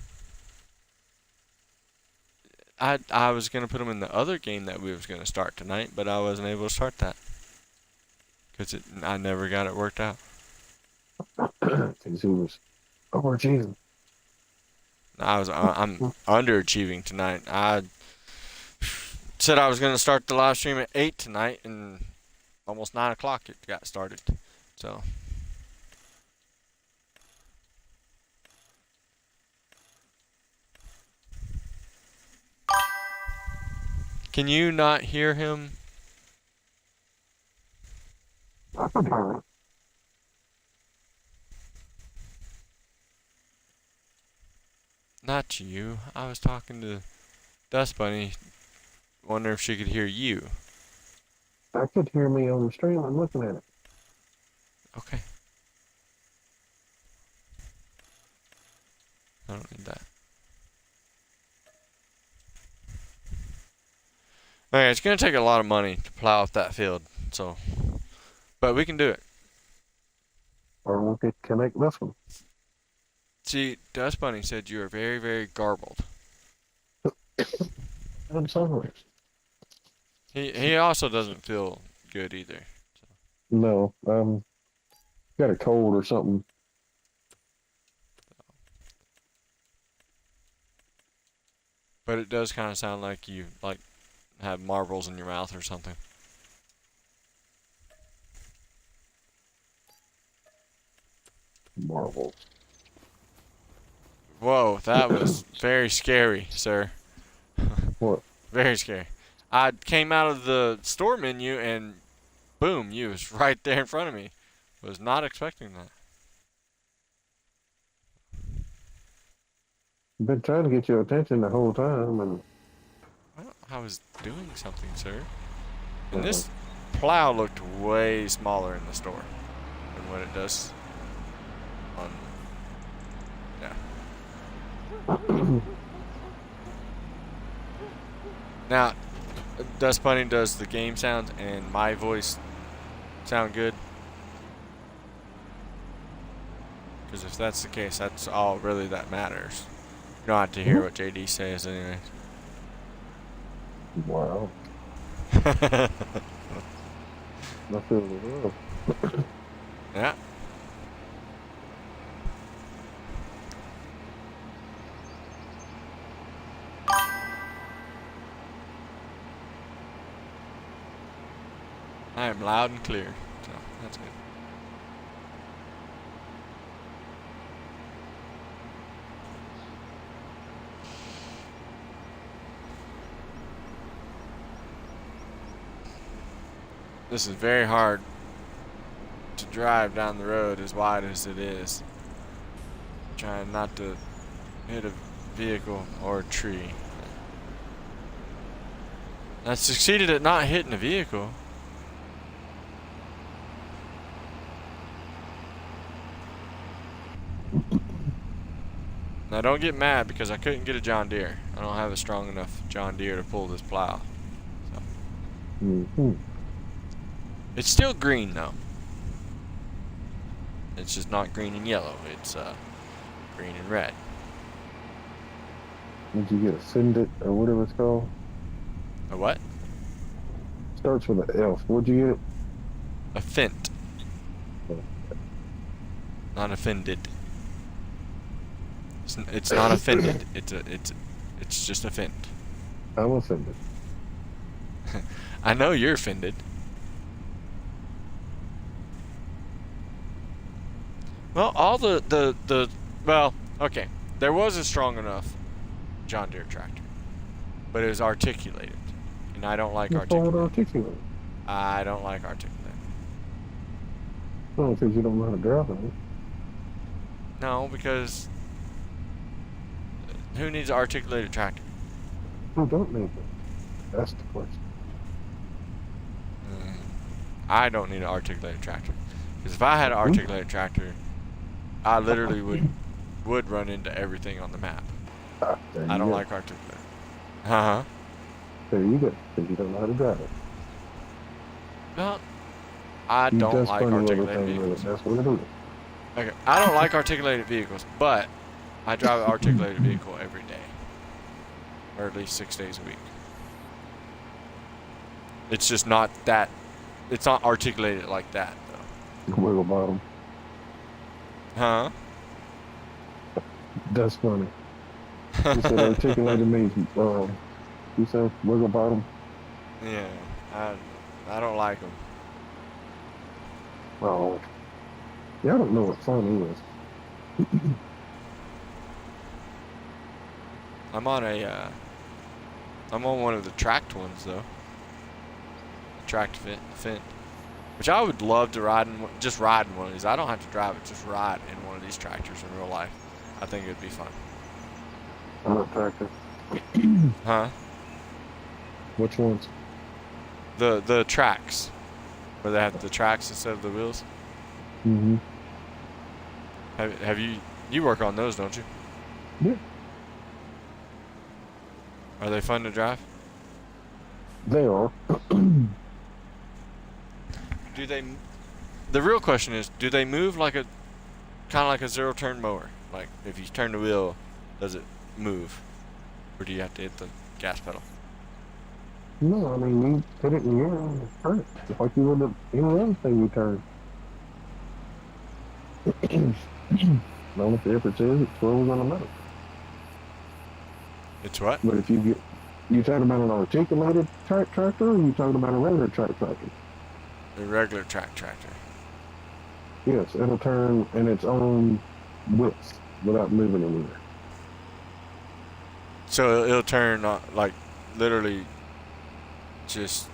I was gonna put him in the other game that we was gonna start tonight, but I wasn't able to start that because I never got it worked out. Because he was overachieving. I'm underachieving tonight. I said I was gonna start the live stream at 8 tonight, and almost 9 o'clock it got started. So. Can you not hear him? Not you. I was talking to Dust Bunny. Wonder if she could hear you. I could hear me on the stream. I'm looking at it. Okay. I don't need that. Okay, it's gonna take a lot of money to plow up that field, so, but we can do it. Or we could connect this one. See, Dust Bunny said you are very, very garbled. I'm sorry. He also doesn't feel good either. So. No, got a cold or something. But it does kind of sound like you have marbles in your mouth or something. Marbles. Whoa, that was very scary, sir. What? Very scary. I came out of the store menu and boom, you was right there in front of me. Was not expecting that. Been trying to get your attention the whole time, and Well, I was doing something, sir. And uh, this plow looked way smaller in the store than what it does on. Yeah. Now, Dust Bunny does the game sounds and my voice sound good? Because if that's the case, that's all really that matters. You don't have to hear what JD says anyway. wow, I feel the love. Yeah. I am loud and clear, so that's good. This is very hard to drive down the road as wide as it is. Trying not to hit a vehicle or a tree. I succeeded at not hitting a vehicle. Now don't get mad because I couldn't get a Johndeere. I don't have a strong enough Johndeere to pull this plow. So. Mm-hmm. It's still green though. It's just not green and yellow. It's green and red. Did you get a Fendit or whatever it's called? A what? Starts with an F. What'd you get? A Fint. Not offended. It's not offended. It's just a Fint. I'm offended. I know you're offended. Well, all well, okay. There was a strong enough John Deere tractor, but it was articulated, and I don't like articulated. I don't like articulated. No, because you don't know how to drive it. No, because who needs an articulated tractor? Who don't need it? That's the question. I don't need an articulated tractor, because if I had an articulated tractor, I literally would run into everything on the map. I don't like articulated. Uh-huh. There you go, because you don't know how to drive it. Well, I don't like articulated vehicles. That's what it is. Okay, I don't like articulated vehicles, but I drive an articulated vehicle every day, or at least 6 days a week. It's just not that. It's not articulated like that, though. Wiggle bottom. Huh? That's funny. You said articulated means, you said wiggle bottom? Yeah, I don't like them. Oh. Yeah, I don't know what fun is. I'm on one of the tracked ones, though. Tracked Fint. Which I would love to ride in, just ride in one of these. I don't have to drive it, just ride in one of these tractors in real life. I think it'd be fun. I'm not tractor. Huh? Which ones? The tracks. Where they have the tracks instead of the wheels. Mm-hmm. Have you work on those, don't you? Yeah. Are they fun to drive? They are. Do they? The real question is, do they move like a, kind of like a zero-turn mower? Like if you turn the wheel, does it move, or do you have to hit the gas pedal? No, I mean, you put it in the air and turn it. Just like you would any other thing you turn. The only difference is it throws on the metal. It's what? But if you talking about an articulated tractor, or you talking about a regular tractor? A regular tractor. Yes, it'll turn in its own width without moving anywhere. So it'll turn like literally just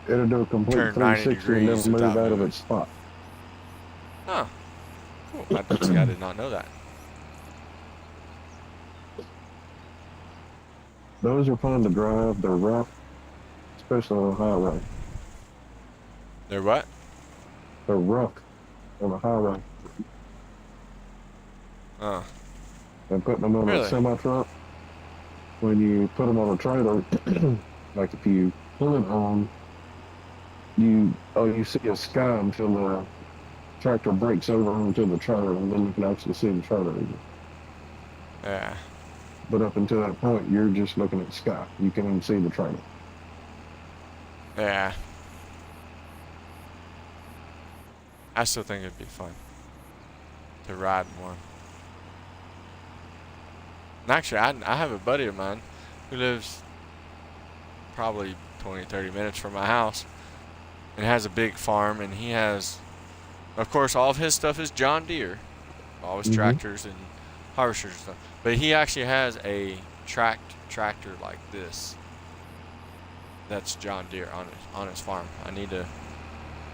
It'll do a complete turn 90 360 and degrees never move without out of moving. its spot. Huh. Cool. I did not know that. Those are fun to drive. They're rough, especially on the highway. They're what? They're rough on the highway. Oh, And putting them on a really? semi truck, when you put them on a trailer, like if you pull it on, you see a sky until the tractor breaks over onto the trailer, and then you can actually see the trailer. Yeah. But up until that point, you're just looking at the sky. You can't even see the trailer. Yeah. I still think it'd be fun to ride in one. And actually, I have a buddy of mine who lives probably 20, 30 minutes from my house and has a big farm, and he has, of course, all of his stuff is John Deere, all his tractors and harvesters and stuff. But he actually has a tractor like this. That's John Deere on his farm. I need to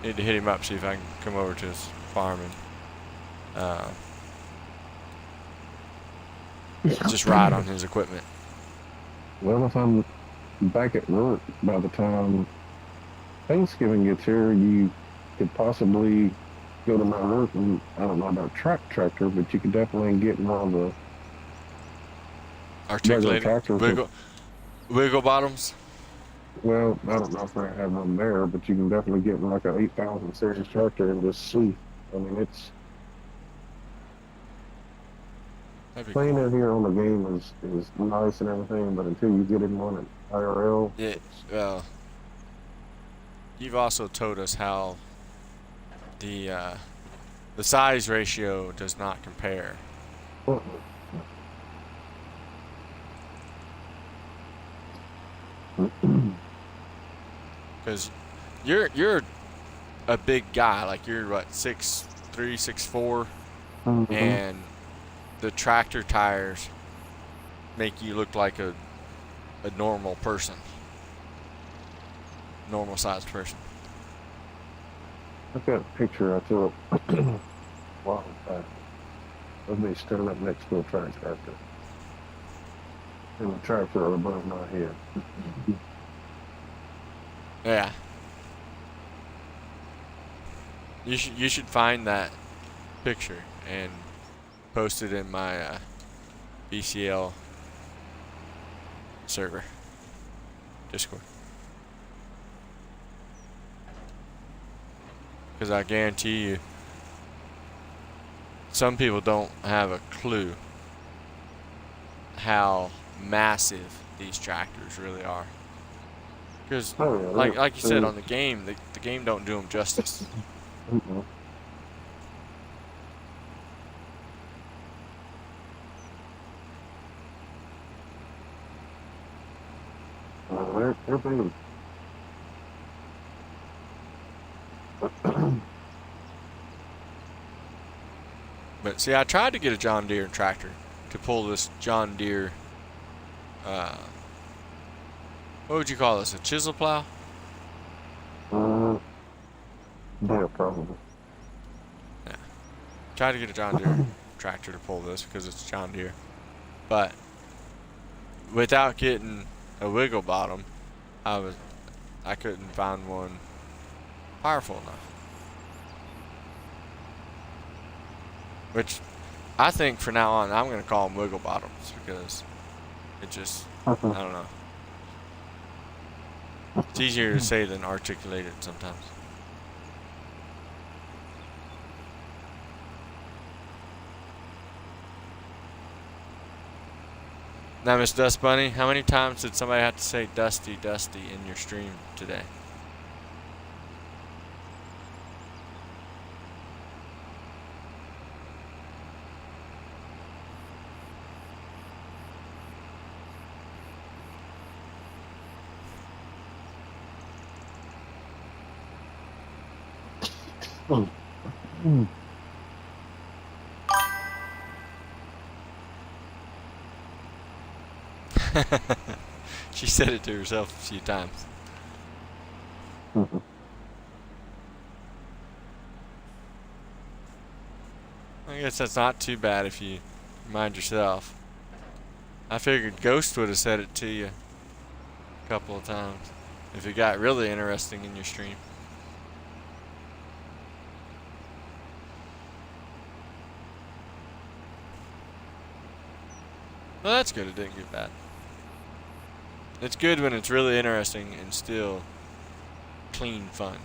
hit him up, see if I can come over to his farm and just ride on his equipment. Well, if I'm back at work by the time Thanksgiving gets here, you could possibly go to my work, and I don't know about tractor, but you could definitely get one of the regular Articulated tractors. wiggle bottoms. Well, I don't know if I have one there, but you can definitely get like a 8,000 series tractor and just see. I mean, it's That'd be playing cool. it here on the game is nice and everything, but until you get in one at IRL, Yeah. Well, you've also told us how the size ratio does not compare. well, Because you're a big guy, like you're what 6'3", 6'4", and the tractor tires make you look like a normal person, normal sized person. I've got a picture I took a while back of me standing up next to a tractor, and the tractor above my head. Yeah. You should find that picture and post it in my BCL server, Discord. Because I guarantee you, some people don't have a clue how massive these tractors really are. Because, Oh yeah, like you said, on the game, the game don't do them justice. they're big. But see, I tried to get a John Deere tractor to pull this John Deere, what would you call this, a chisel plow? Yeah, probably. Yeah. Tried to get a John Deere tractor to pull this because it's John Deere. But without getting a wiggle bottom, I couldn't find one powerful enough. Which I think from now on I'm gonna call them wiggle bottoms because it just I don't know. It's easier to say than articulated sometimes. Now, Miss Dust Bunny, how many times did somebody have to say Dusty, Dusty in your stream today? She said it to herself a few times. I guess that's not too bad if you mind yourself. I figured Ghost would have said it to you a couple of times if it got really interesting in your stream. Well, that's good. It didn't get bad. It's good when it's really interesting and still clean fun.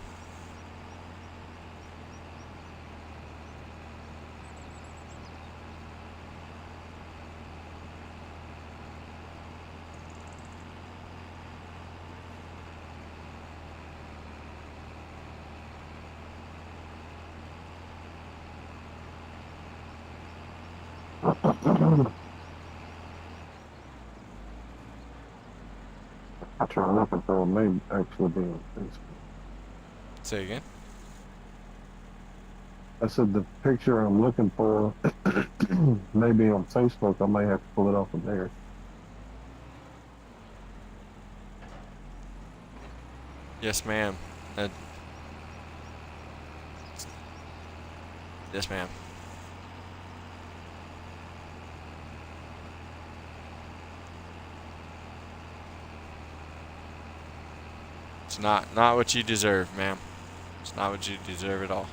I try looking for them. May actually be on Facebook. Say again? I said the picture I'm looking for may be on Facebook. I may have to pull it off of there. Yes, ma'am. Yes, ma'am. It's not what you deserve, ma'am. It's not what you deserve at all.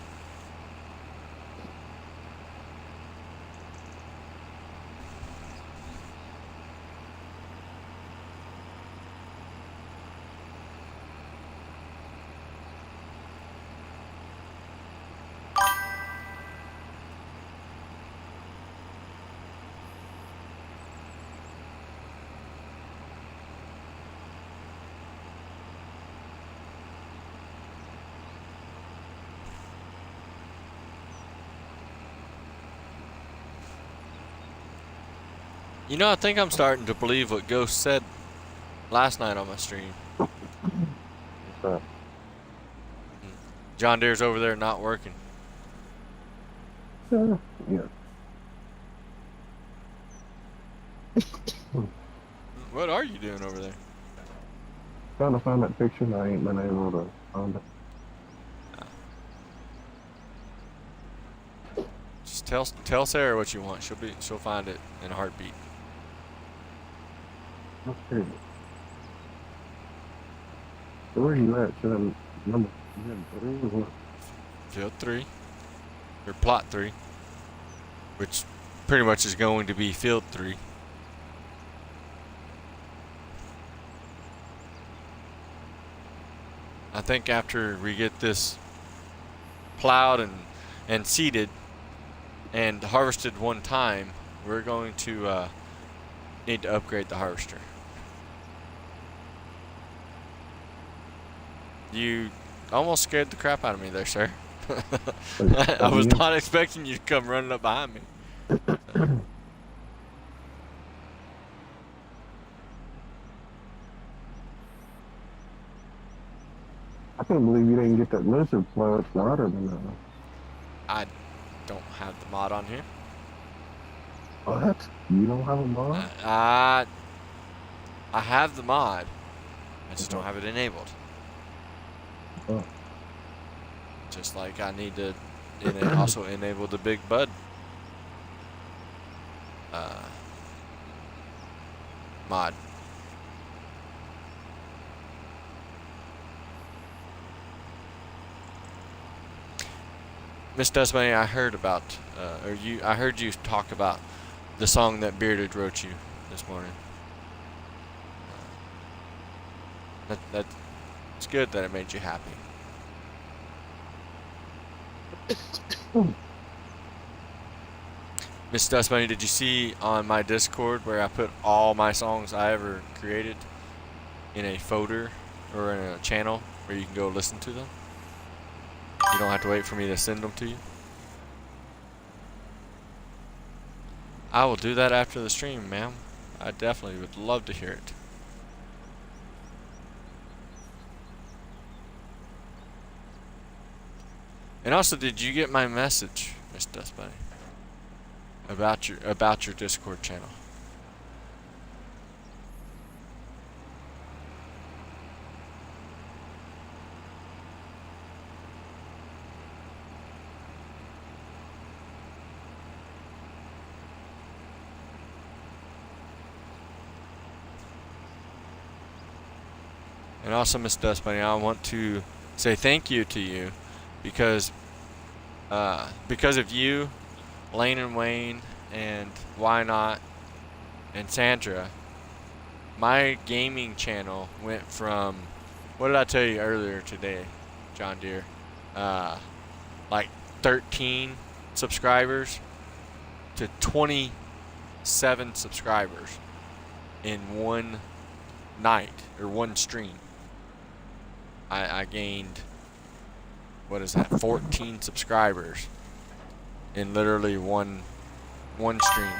You know, I think I'm starting to believe what Ghost said last night on my stream. What's that? Johndeere's over there not working. Yeah. What are you doing over there? Trying to find that picture and I ain't been able to find it. Just tell Sarah what you want. She'll find it in a heartbeat. Okay. So where you at? Should I number 3 or what? Field 3. Or plot 3. Which pretty much is going to be field 3. I think after we get this plowed and seeded and harvested one time, we're going to need to upgrade the harvester. You almost scared the crap out of me there, sir. I was not expecting you to come running up behind me. I can't believe you didn't get that lizard flood louder than that. I don't have the mod on here. What? You don't have a mod? I have the mod. I just don't have it enabled. Oh. Just like I need to also enable the Big Bud mod. Miss Dustbunny, I heard about, I heard you talk about the song that Bearded wrote you this morning. It's good that it made you happy. Miss Dustbunny, did you see on my Discord where I put all my songs I ever created in a folder or in a channel where you can go listen to them? You don't have to wait for me to send them to you. I will do that after the stream, ma'am. I definitely would love to hear it. And also, did you get my message, Miss Dustbunny, about your Discord channel? And also, Miss Dust Bunny, I want to say thank you to you because of you, Lane and Wayne, and Why Not, and Sandra, my gaming channel went from, what did I tell you earlier today, John Deere? Like 13 subscribers to 27 subscribers in one night or one stream. I gained, what is that, 14 subscribers in literally one stream.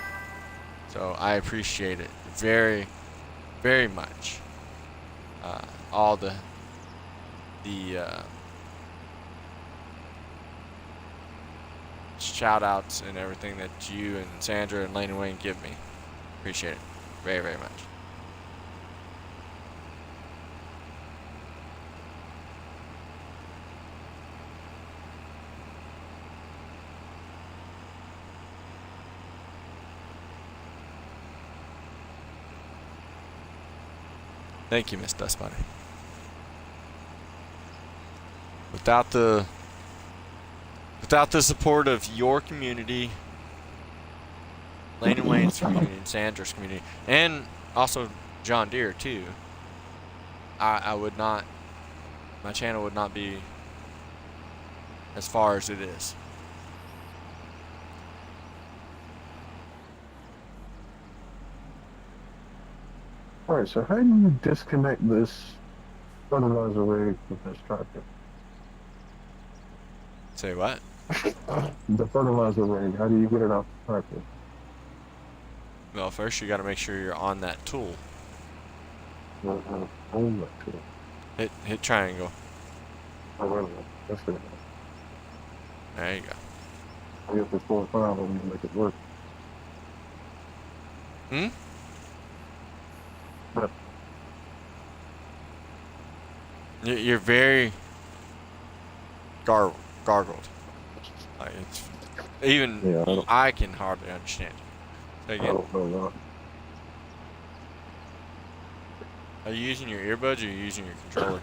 So I appreciate it very, very much. All the shout outs and everything that you and Sandra and Lane and Wayne give me. Appreciate it very, very much. Thank you, Miss Dust Bunny. Without the support of your community, Lane and Wayne's community, and Sandra's community, and also John Deere too, I would not, my channel would not be as far as it is. All right, so how do you disconnect this fertilizer rig with this tractor? Say what? The fertilizer rig, how do you get it off the tractor? Well, first you got to make sure you're on that tool. On that tool. Hit triangle. Oh, wait a minute. That's good. There you go. I guess it's 4 or 5 of them to make it work. Hmm? But You're very gargled. Like it's even yeah, I can hardly understand. Say I again. don't know that. Are you using your earbuds or are you using your controller?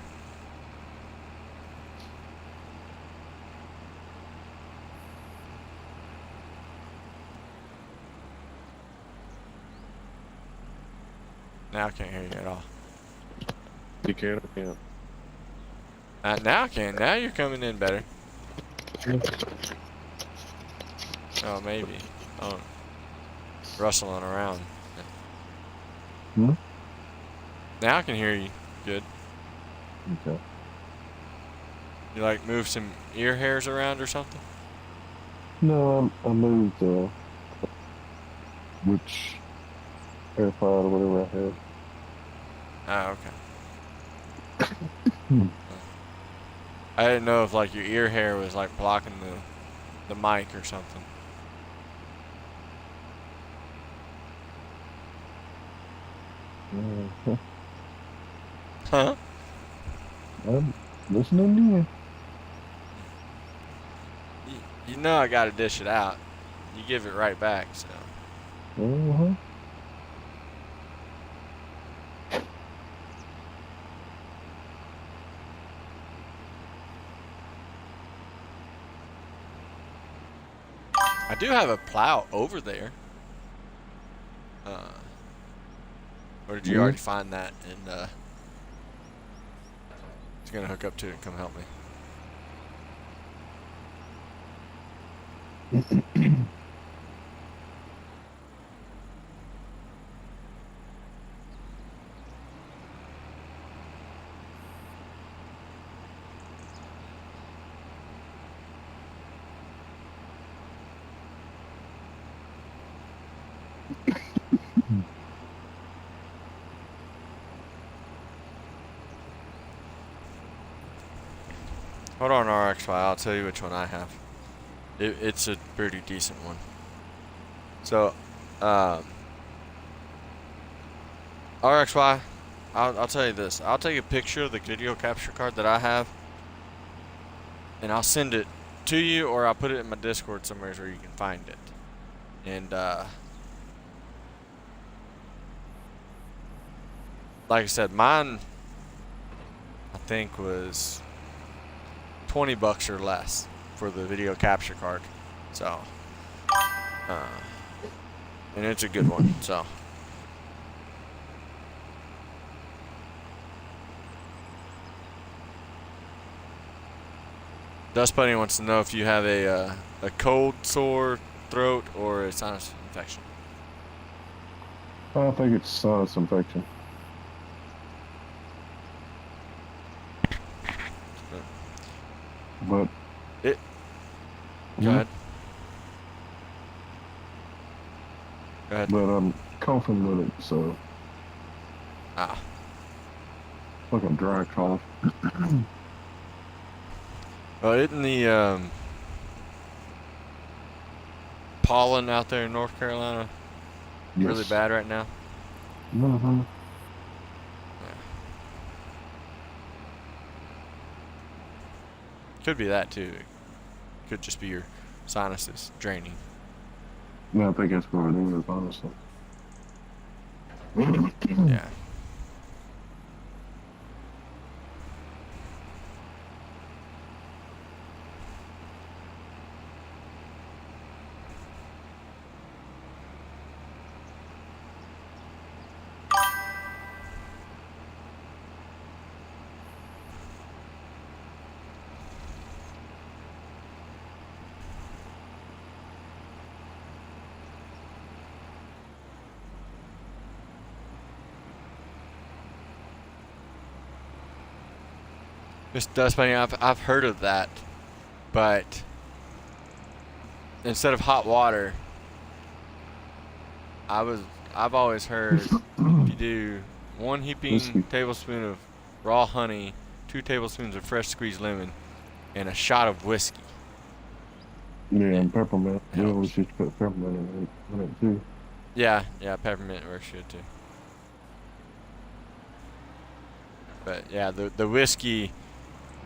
Now I can't hear you at all. You can or can't? Now I can. Now you're coming in better. Oh, maybe. Oh, rustling around. Hmm? Now I can hear you good. Okay. You like move some ear hairs around or something? No, I moved which AirPod or whatever I had. Oh, okay. I didn't know if like your ear hair was like blocking the mic or something. Huh? I'm listening to you. You know I gotta dish it out. You give it right back, so. Uh-huh. I do have a plow over there. Or did you already find that and it's gonna hook up to it and come help me. Hold on, RXY. I'll tell you which one I have. It's a pretty decent one. So, RXY, I'll tell you this. I'll take a picture of the video capture card that I have, and I'll send it to you, or I'll put it in my Discord somewhere where you can find it. And like I said, mine think was $20 or less for the video capture card. So, and it's a good one. So. Dust Bunny wants to know if you have a cold, sore throat or a sinus infection. I think it's sinus infection. But it. Go ahead. Go ahead. But I'm coughing with it, so. Ah. Like a dry cough. Well, isn't the pollen out there in North Carolina really bad right now? Mm-hmm. Yeah. Could be that too. It could just be your sinuses draining. Yeah, I think that's what it is, honestly. Yeah. Miss Dust Bunny, I've heard of that, but instead of hot water, I've always heard if you do 1 heaping tablespoon of raw honey, 2 tablespoons of fresh squeezed lemon, and a shot of whiskey. Yeah, and peppermint. We always used to put peppermint in it too. Yeah, peppermint works good too. But yeah, the whiskey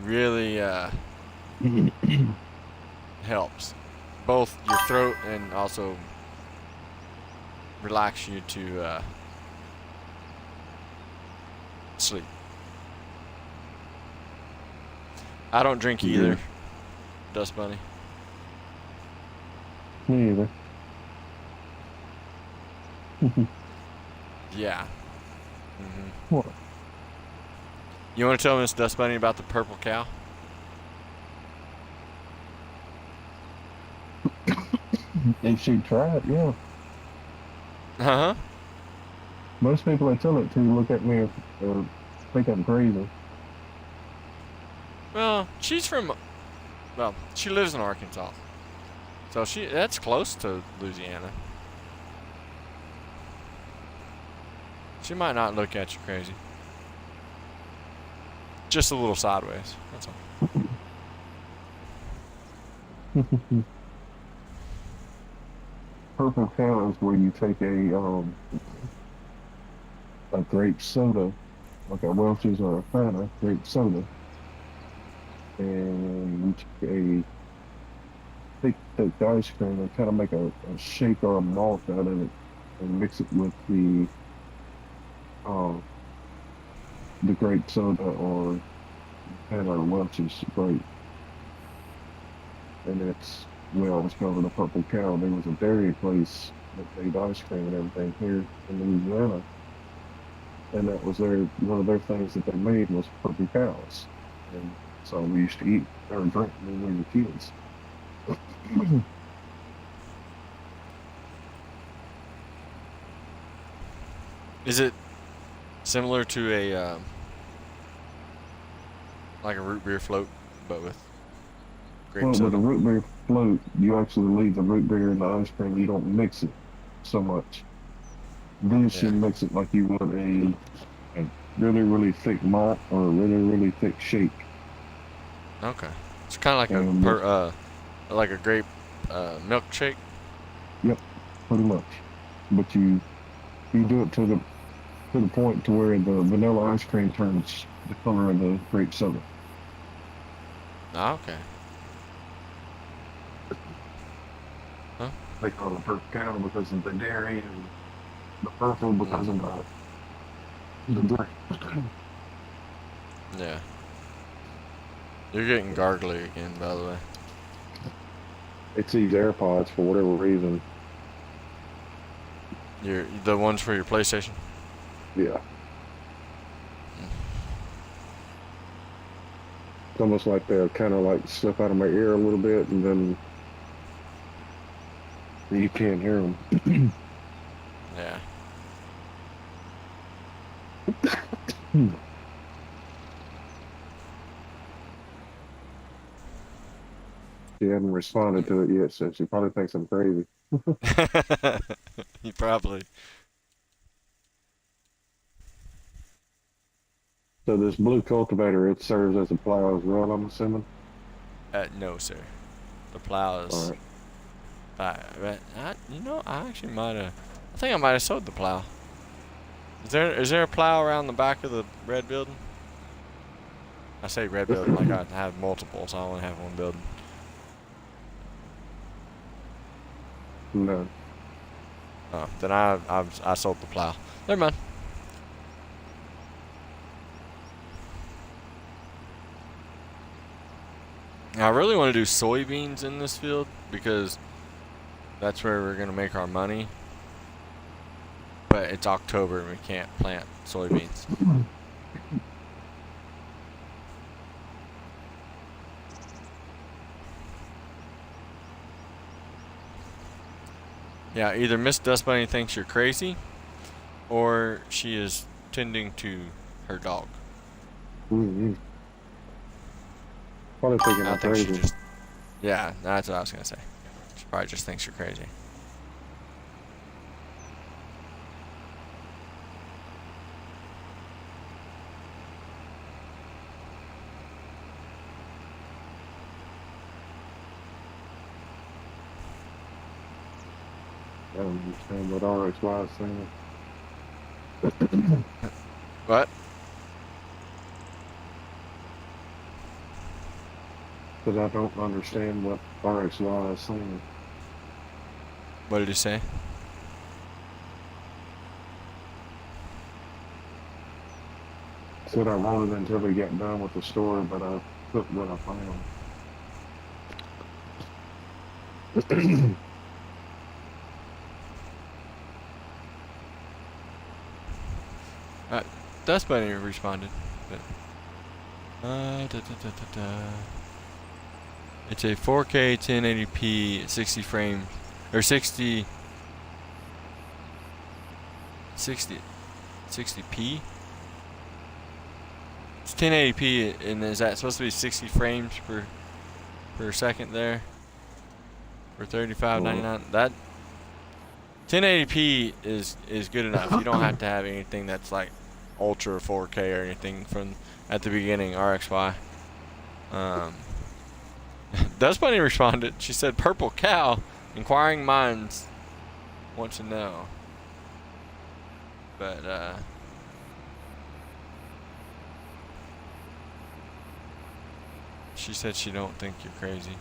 really helps both your throat and also relax you to sleep. I don't drink either, Dust Bunny. Me either. Yeah. What? You want to tell Miss Dust Bunny about the purple cow? If she tried, yeah. Uh-huh. Most people I tell it to look at me or think I'm crazy. Well, she lives in Arkansas. So that's close to Louisiana. She might not look at you crazy. Just a little sideways, that's all. Purple cow is where you take a grape soda, like a Welch's or a Fanta grape soda, and you take the ice cream and kind of make a shake or a malt out of it and mix it with the grape soda or Fanta or Welch's grape. And it's called the Purple Cow. There was a dairy place that made ice cream and everything here in Louisiana. And that was one of their things that they made was purple cows. And so we used to eat or drink when we were kids. Is it similar to a like a root beer float, but with grape soda? With a root beer float, you actually leave the root beer in the ice cream. You don't mix it so much. This you mix it like you would a really, really thick malt or a really, really thick shake. Okay, it's kind of like like a grape milkshake. Yep, pretty much. But you do it to the point to where the vanilla ice cream turns the color of the grape soda. Oh, okay. Huh? They call it purple cow because of the dairy and the purple because of the drink. Yeah. You're getting gargly again, by the way. It's these AirPods for whatever reason. You're the ones for your PlayStation. Yeah. It's almost like they'll kind of like slip out of my ear a little bit, and then you can't hear them. Yeah. She hasn't responded to it yet, so she probably thinks I'm crazy. You probably. So this blue cultivator, it serves as a plow as well, I'm assuming? No, sir. The plow All is. right. I actually might have. I think I might have sold the plow. Is there a plow around the back of the red building? I say red building like I have multiple, so I only have one building. No. Oh, then I sold the plow. Never mind. I really want to do soybeans in this field because that's where we're gonna make our money. But it's October and we can't plant soybeans. Yeah, either Miss Dust Bunny thinks you're crazy, or she is tending to her dog. Mm-hmm. Probably thinking I I'm think she crazy. just. Yeah, that's what I was gonna say. She probably just thinks you're crazy. I don't understand what RXY is saying. What? Because I don't understand what RXY is saying. What did he say? Said I wanted until we got done with the story, but I took what I found. Dust Bunny responded. But, It's a 4K 1080p 60 frames or 60 60p. It's 1080p, and is that supposed to be 60 frames per second there for 35.99? That 1080p is good enough. You don't have to have anything that's like ultra 4K or anything from at the beginning. RXY. Dust Bunny responded. She said, "Purple cow. Inquiring minds want to know." But she said she don't think you're crazy.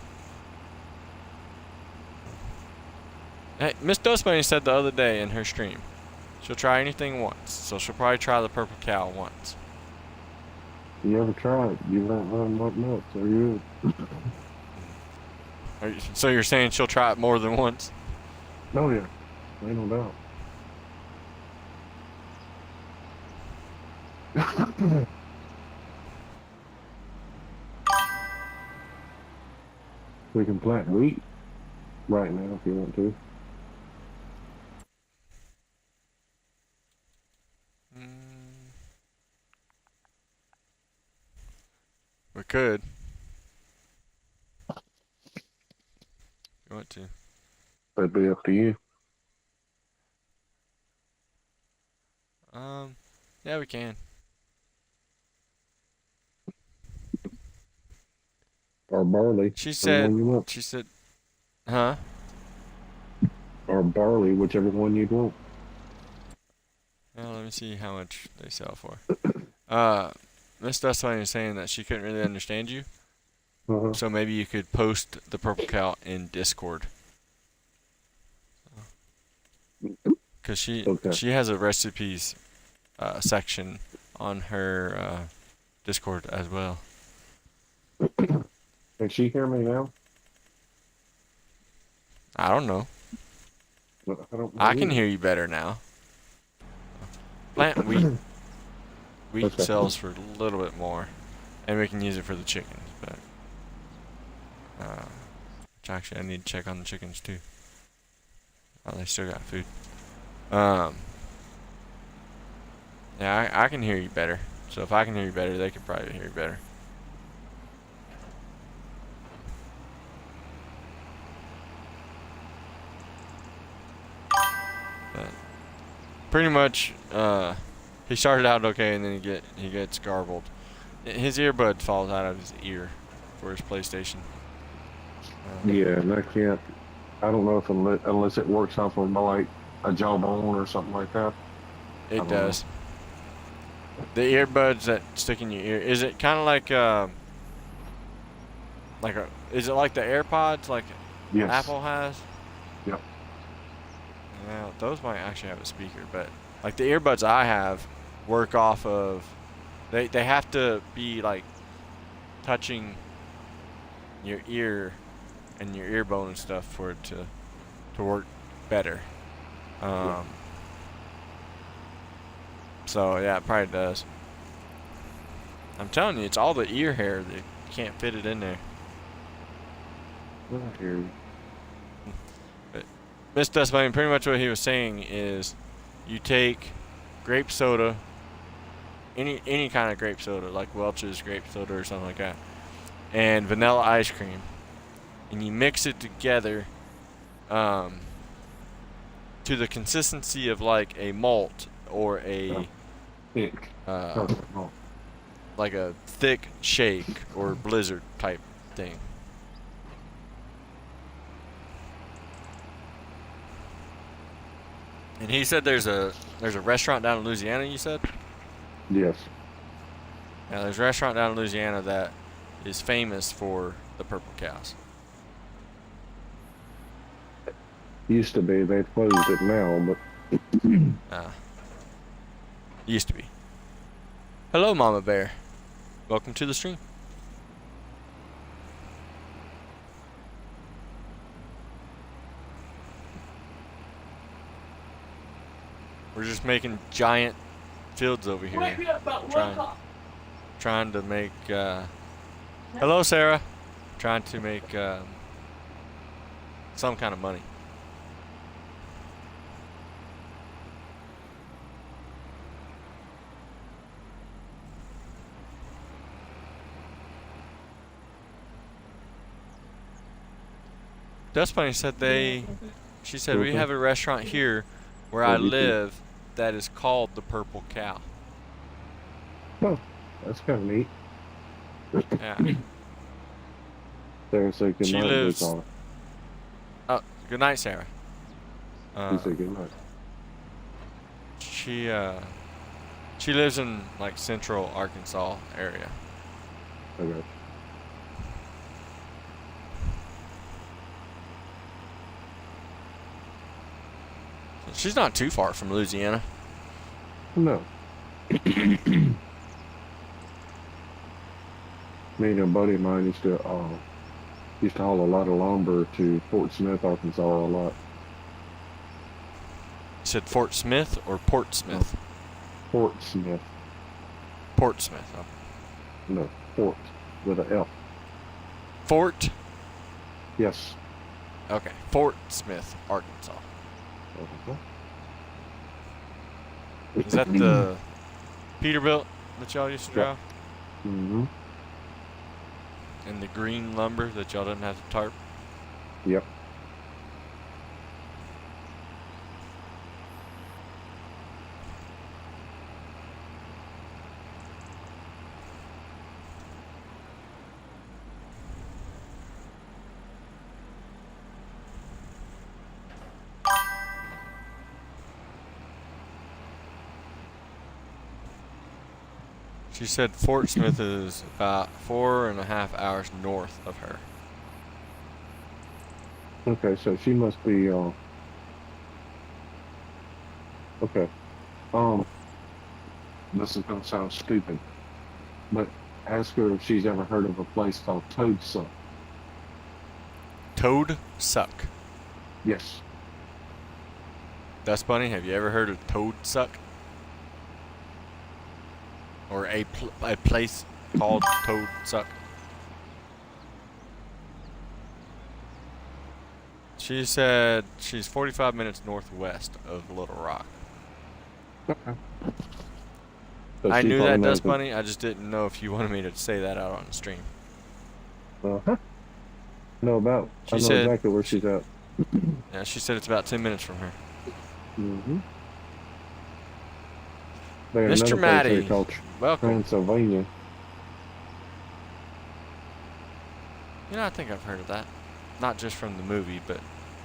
Hey, Miss Dust Bunny said the other day in her stream, she'll try anything once. So she'll probably try the purple cow once. You ever try it? You don't run much nuts, are you? So you're saying she'll try it more than once? No, yeah. Ain't no doubt. We can plant wheat right now if you want to. We could. You want to? That'd be up to you. Yeah, we can. Or barley. She Whichever one you want. said, huh? Or barley, whichever one you'd want. Well, let me see how much they sell for. Miss Dust Bunny is saying that she couldn't really understand you. Uh-huh. So maybe you could post the purple cow in Discord. Because she has a recipes section on her Discord as well. Can she hear me now? I don't know. I don't know I can either. hear you better now. Plant wheat. Wheat Okay. sells for a little bit more, and we can use it for the chickens. But which actually, I need to check on the chickens too. Oh, they still got food. Yeah, I can hear you better. So if I can hear you better, they can probably hear you better. But pretty much, he started out okay, and then he gets garbled. His earbud falls out of his ear for his PlayStation. Yeah, and I can't. I don't know if unless it works off of like a jawbone or something like that. It does. The earbuds that stick in your ear, is it kind of like is it like the AirPods like Yes. Apple has? Yep. Well, those might actually have a speaker, but like the earbuds I have work off of, they have to be like touching your ear and your ear bone and stuff for it to work better. So yeah, it probably does. I'm telling you, it's all the ear hair that can't fit it in there. I hear you. But Miss Dustbane, pretty much what he was saying is, you take grape soda, any kind of grape soda, like Welch's grape soda or something like that, and vanilla ice cream, and you mix it together to the consistency of like a malt or a Thick. like a thick shake or blizzard type thing. And he said there's a restaurant down in Louisiana, you said? Yes. Yeah, there's a restaurant down in Louisiana that is famous for the purple cows. Used to be. They've closed it now, but Used to be. Hello, Mama Bear. Welcome to the stream. We're just making giant fields over here. Trying to make, hello, Sarah. Trying to make some kind of money. Dust Bunny said she said we have a restaurant here where I live that is called the Purple Cow. oh, that's kind of neat. Yeah. Sarah said good She night. lives- That's all. Oh, good night, Sarah. She said good night. She lives in like central Arkansas area. Okay. She's not too far from Louisiana. No. Me and a buddy of mine used to haul a lot of lumber to Fort Smith, Arkansas, a lot. You said Fort Smith or Portsmouth? Fort Smith. Portsmouth. Oh. No, Fort with an F. Fort? Yes. Okay. Fort Smith, Arkansas. Is that the Peterbilt that y'all used to drive? Mm-hmm. And the green lumber that y'all didn't have to tarp? Yep. She said Fort Smith is about 4.5 hours north of her. Okay, so she must be okay. This is gonna sound stupid, but ask her if she's ever heard of a place called Toad Suck. Toad suck. Yes. Dust Bunny, have you ever heard of toad suck? Or a place called Toad Suck? She said she's 45 minutes northwest of Little Rock. Okay. So I she knew probably that, knows Dust Bunny. I just didn't know if you wanted me to say that out on the stream. Uh-huh. I know said, exactly where she's at. Yeah, she said it's about 10 minutes from her. Mm-hmm. Mr. Matty, welcome. Pennsylvania. You know, I think I've heard of that. Not just from the movie, but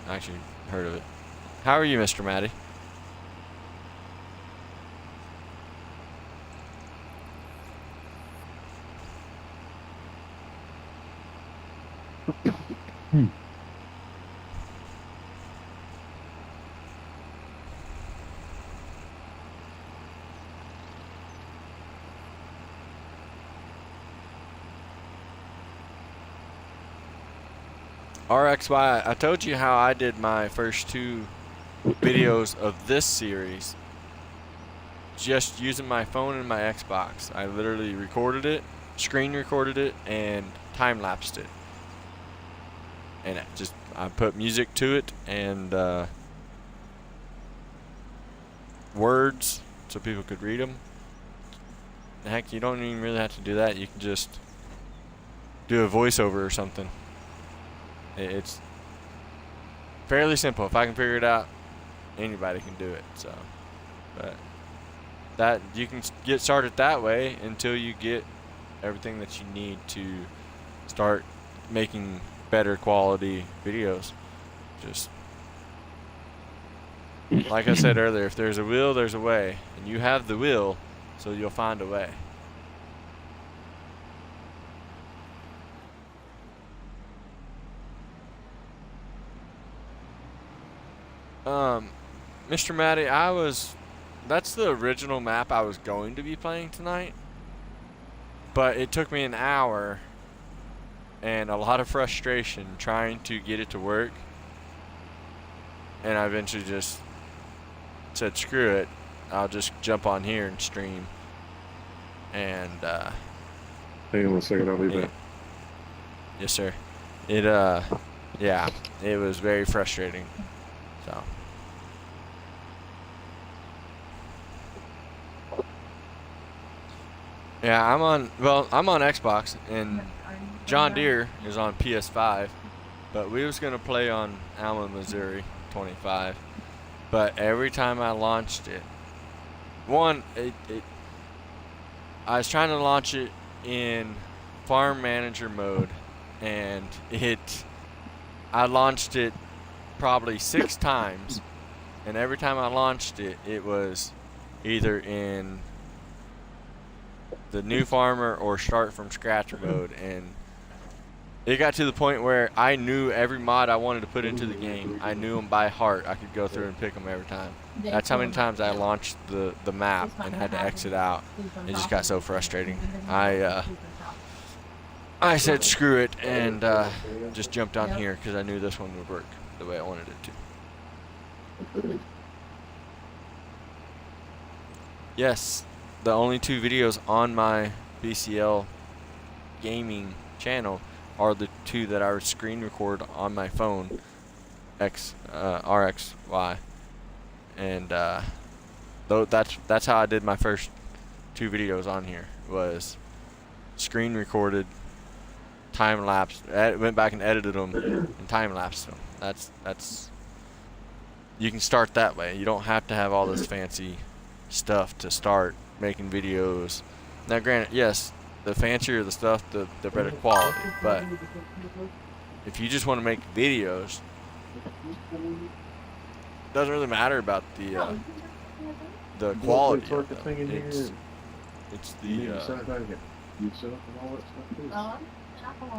I actually heard of it. How are you, Mr. Matty? RXY, I told you how I did my first 2 videos of this series just using my phone and my Xbox. I literally recorded it, screen recorded it, and time-lapsed it. And I put music to it and words so people could read them. Heck, you don't even really have to do that. You can just do a voiceover or something. It's fairly simple. If I can figure it out, anybody can do it. So, but that you can get started that way until you get everything that you need to start making better quality videos. Just like I said earlier, if there's a will, there's a way, and you have the will, so you'll find a way. Mr. Matty, that's the original map I was going to be playing tonight, but it took me an hour and a lot of frustration trying to get it to work, and I eventually just said, screw it, I'll just jump on here and stream, and hang on a second, I'll be back. Yes, sir. Yeah, it was very frustrating, so. Yeah, I'm on Xbox, and Johndeere is on PS5, but we was gonna play on Alma, Missouri 25, but every time I launched it, I was trying to launch it in farm manager mode, and I launched it probably 6 times, and every time I launched it, it was either in the new farmer or start from scratch mode, and it got to the point where I knew every mod I wanted to put into the game. I knew them by heart. I could go through and pick them every time. That's how many times I launched the map and had to exit out. It just got so frustrating. I said screw it and just jumped on here because I knew this one would work the way I wanted it to. Yes, the only 2 videos on my BCL gaming channel are the 2 that I screen record on my phone, RXY, and that's how I did my first 2 videos on here, was screen recorded, time lapsed, went back and edited them and time lapsed them. That's you can start that way. You don't have to have all this fancy stuff to start making videos. Now granted, yes, the fancier the stuff, the better quality, but if you just want to make videos, it doesn't really matter about the quality of them. It's the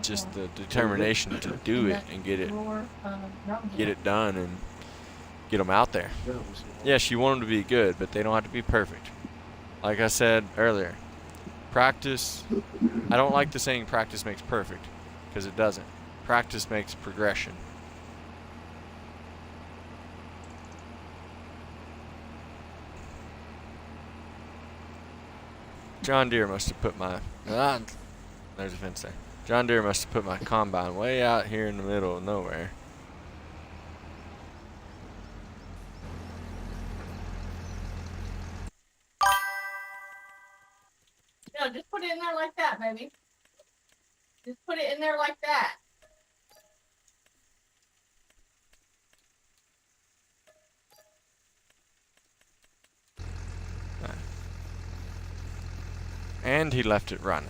just the determination to do it and get it done and get them out there. Yes, you want them to be good, but they don't have to be perfect. Like I said earlier, practice, I don't like the saying practice makes perfect, because it doesn't. Practice makes progression. Johndeere must have put my... there's a fence there. Johndeere must have put my combine way out here in the middle of nowhere. No, just put it in there like that, baby. Just put it in there like that. And he left it running.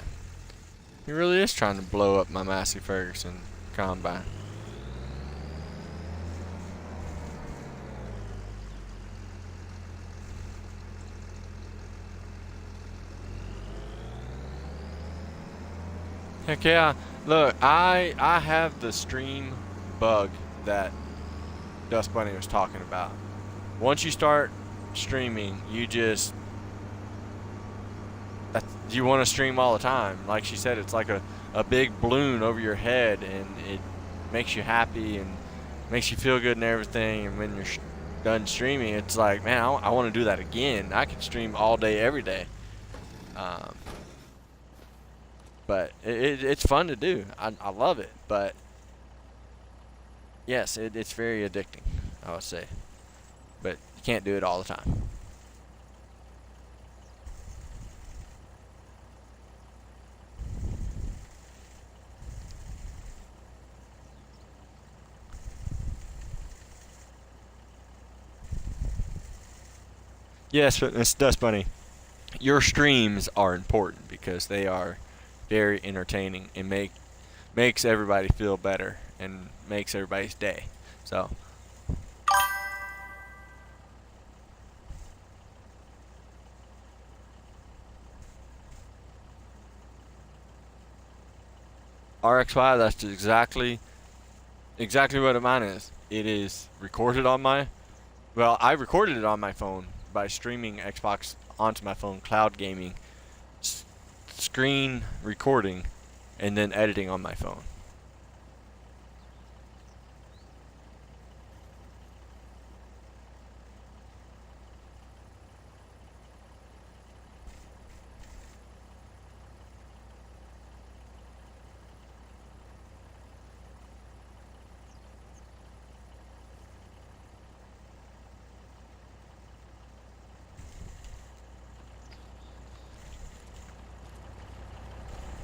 He really is trying to blow up my Massey Ferguson combine. Heck yeah. Look, I have the stream bug that Dust Bunny was talking about. Once you start streaming, you want to stream all the time. Like she said, it's like a big balloon over your head, and it makes you happy and makes you feel good and everything. And when you're done streaming, it's like, man, I want to do that again. I can stream all day, every day. But it's fun to do. I love it. But yes, it's very addicting, I would say. But you can't do it all the time. Yes, but Miss Dust Bunny, your streams are important because they are very entertaining and makes everybody feel better and makes everybody's day. So RX5, that's exactly what mine is. It is recorded on my, well, I recorded it on my phone by streaming Xbox onto my phone, cloud gaming, screen recording, and then editing on my phone.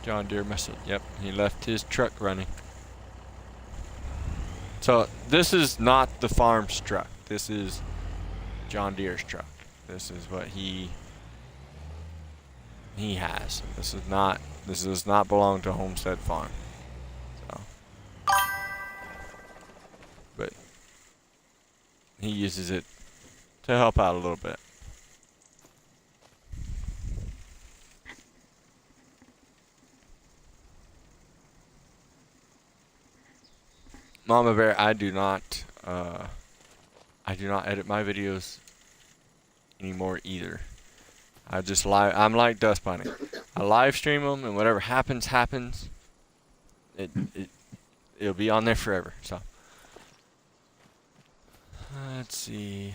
Johndeere must have, yep, he left his truck running. So this is not the farm's truck. This is Johndeere's truck. This is what he has. This does not belong to Homestead Farm. So, but he uses it to help out a little bit. Mama Bear, I do not edit my videos anymore either. I'm like Dust Bunny. I live stream them, and whatever happens. It'll be on there forever. So let's see.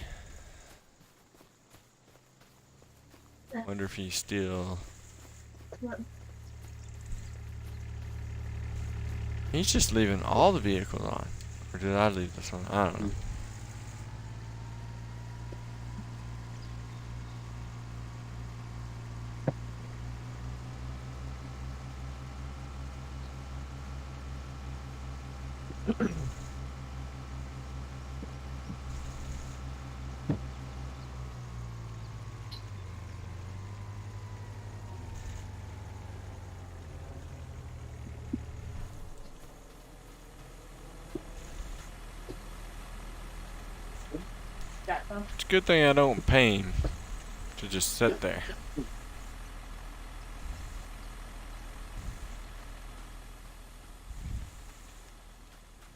Wonder if he's still. He's just leaving all the vehicles on. Or did I leave this one? I don't know. It's a good thing I don't pay him to just sit there.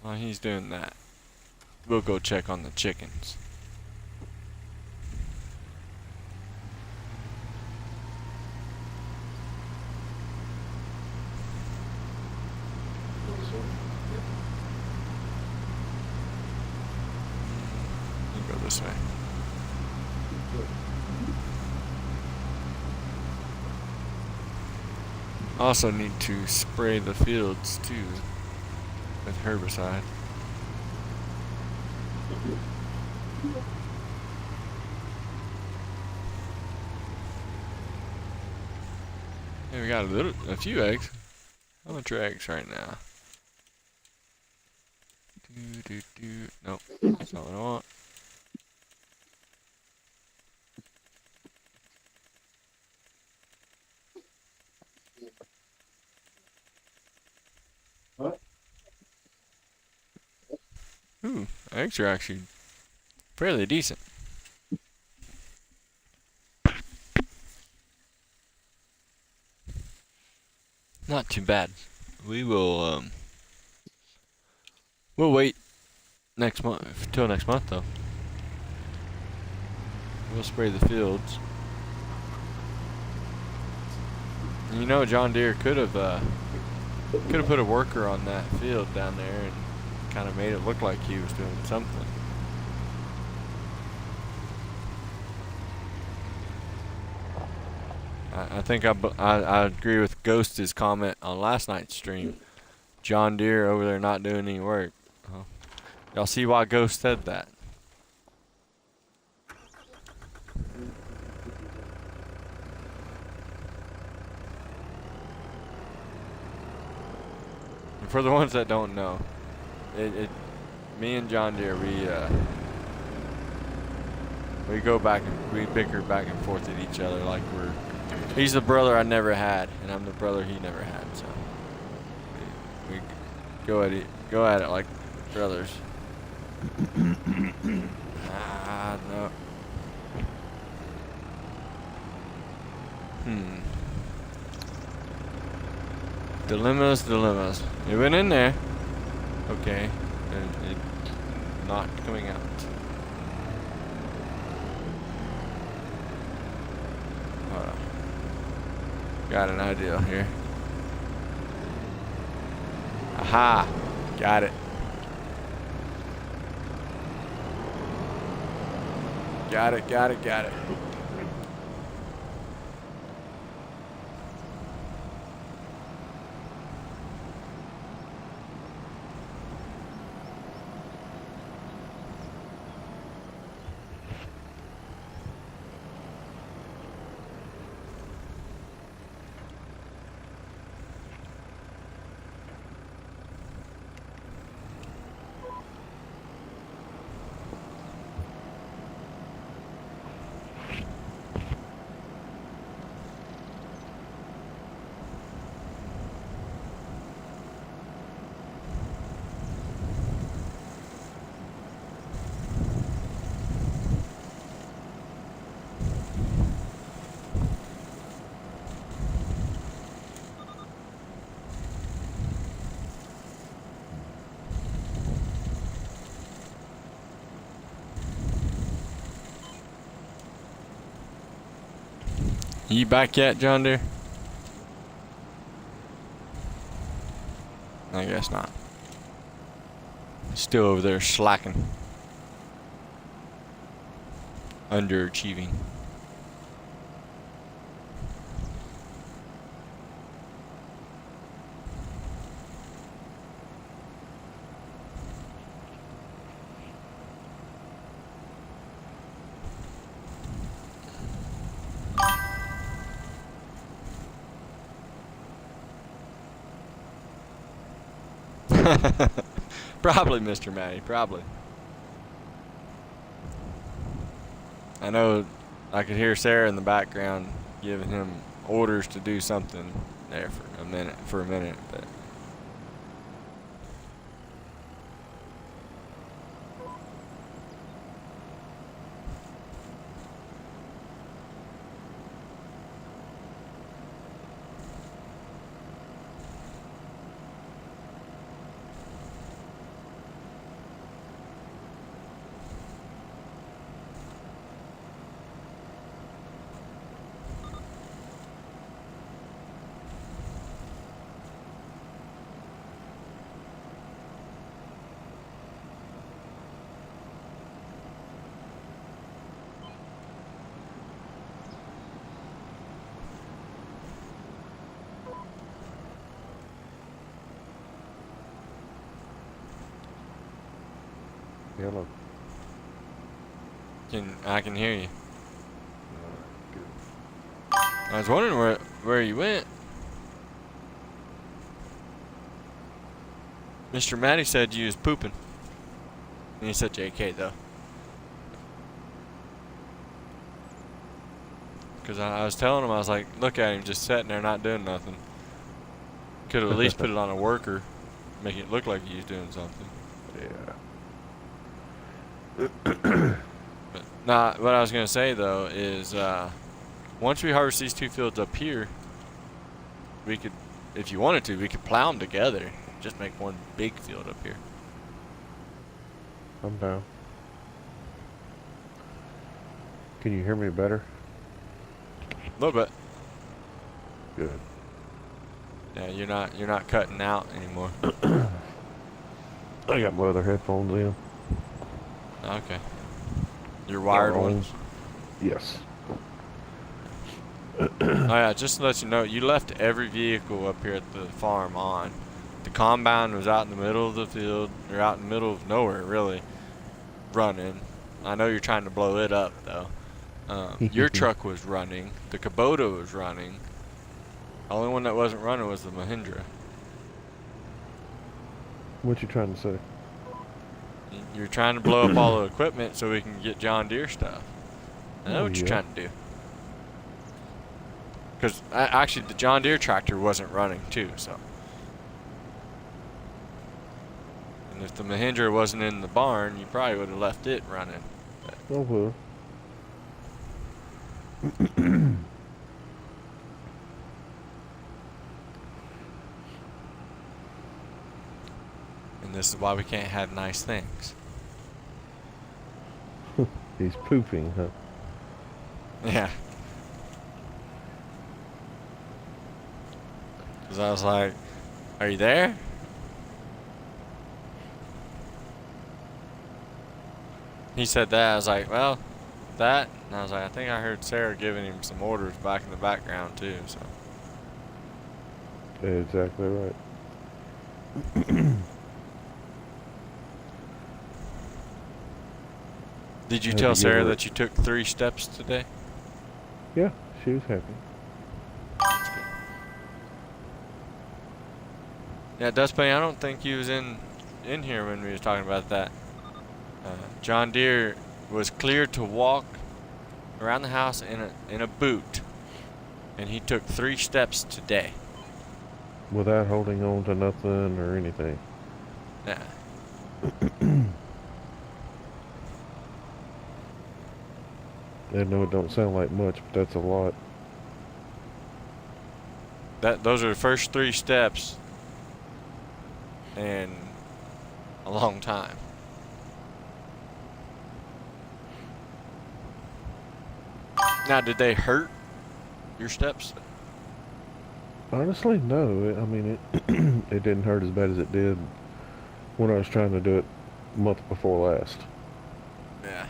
While he's doing that, we'll go check on the chickens. this way. Also need to spray the fields too with herbicide. Hey, we got a few eggs. How much are eggs right now? Nope, that's not what I want. What? Ooh, eggs are actually fairly decent. Not too bad. We will we'll wait next month till next month though. We'll spray the fields. You know, Johndeere could have put a worker on that field down there and kind of made it look like he was doing something. I think I agree with Ghost's comment on last night's stream. Johndeere over there not doing any work. Y'all see why Ghost said that? And for the ones that don't know, me and Johndeere, we go back and we bicker back and forth at each other like he's the brother I never had, and I'm the brother he never had. So we go at it like brothers. No. Dilemmas. It went in there. Okay. And it not coming out. Hold on. Got an idea here. Aha! Got it. Got it. You back yet, Johndeere? I guess not. Still over there slacking. Underachieving. Probably, Mr. Matty, probably. I know I could hear Sarah in the background giving him orders to do something there for a minute, but Hello. I can hear you. Good. I was wondering where you went. Mr. Matty said you was pooping. And he said JK though. Because I was telling him, I was like, look at him just sitting there not doing nothing. Could have at least put it on a worker. Make it look like he was doing something. Yeah. But nah, what I was going to say though is once we harvest these 2 fields up here, we could, if you wanted to, we could plow them together. Just make one big field up here. I'm down. Can you hear me better? A little bit. Good. Yeah, you're not cutting out anymore. I got my other headphones in. Okay. Your wired ones? Yes. Oh yeah, just to let you know, you left every vehicle up here at the farm on. The combine was out in the middle of the field, or out in the middle of nowhere, really, running. I know you're trying to blow it up, though. Your truck was running. The Kubota was running. The only one that wasn't running was the Mahindra. What you trying to say? You're trying to blow up all the equipment so we can get John Deere stuff. I know what you're trying to do. Because actually, the John Deere tractor wasn't running too, so. And if the Mahindra wasn't in the barn, you probably would have left it running. But Oh well. and this is why we can't have nice things. He's pooping, huh? Yeah. Because I was like, are you there? He said that. I was like, well, that. And I was like, I think I heard Sarah giving him some orders back in the background, too. So. Exactly right. Did you How'd tell you give Sarah her- that you took 3 steps today? Yeah, she was happy. Yeah, Dustbane, I don't think he was in here when we was talking about that. John Deere was cleared to walk around the house in a boot, and he took 3 steps today. Without holding on to nothing or anything. Yeah. I know it don't sound like much, but that's a lot. Those are the first 3 steps in a long time. Now, did they hurt your steps? Honestly, no. I mean, it it didn't hurt as bad as it did when I was trying to do it a month before last. Yeah.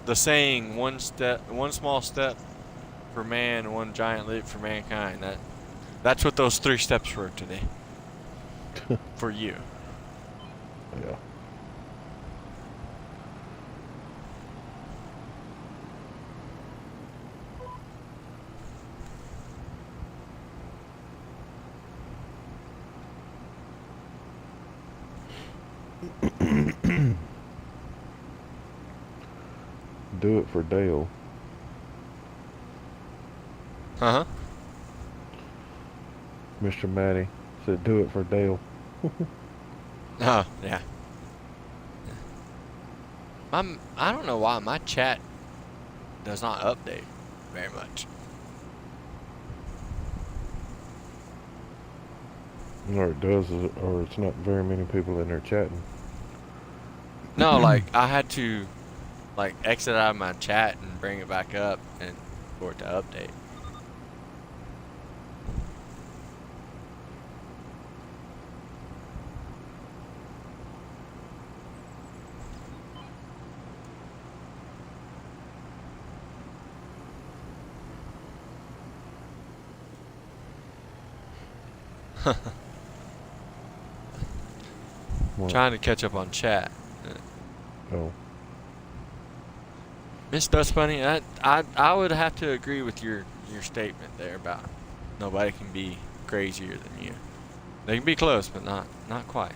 The saying, one small step for man, one giant leap for mankind. That's what those 3 steps were today. For you. Yeah. Do it for Dale. Uh-huh. Mr. Matty said, do it for Dale. Oh, yeah. I don't know why my chat does not update very much. Or it does, or it's not very many people in there chatting. No, like, I had to, like, exit out of my chat and bring it back up and for it to update. What? Trying to catch up on chat. Oh. Miss Dust Bunny, I would have to agree with your statement there about nobody can be crazier than you. They can be close, but not quite.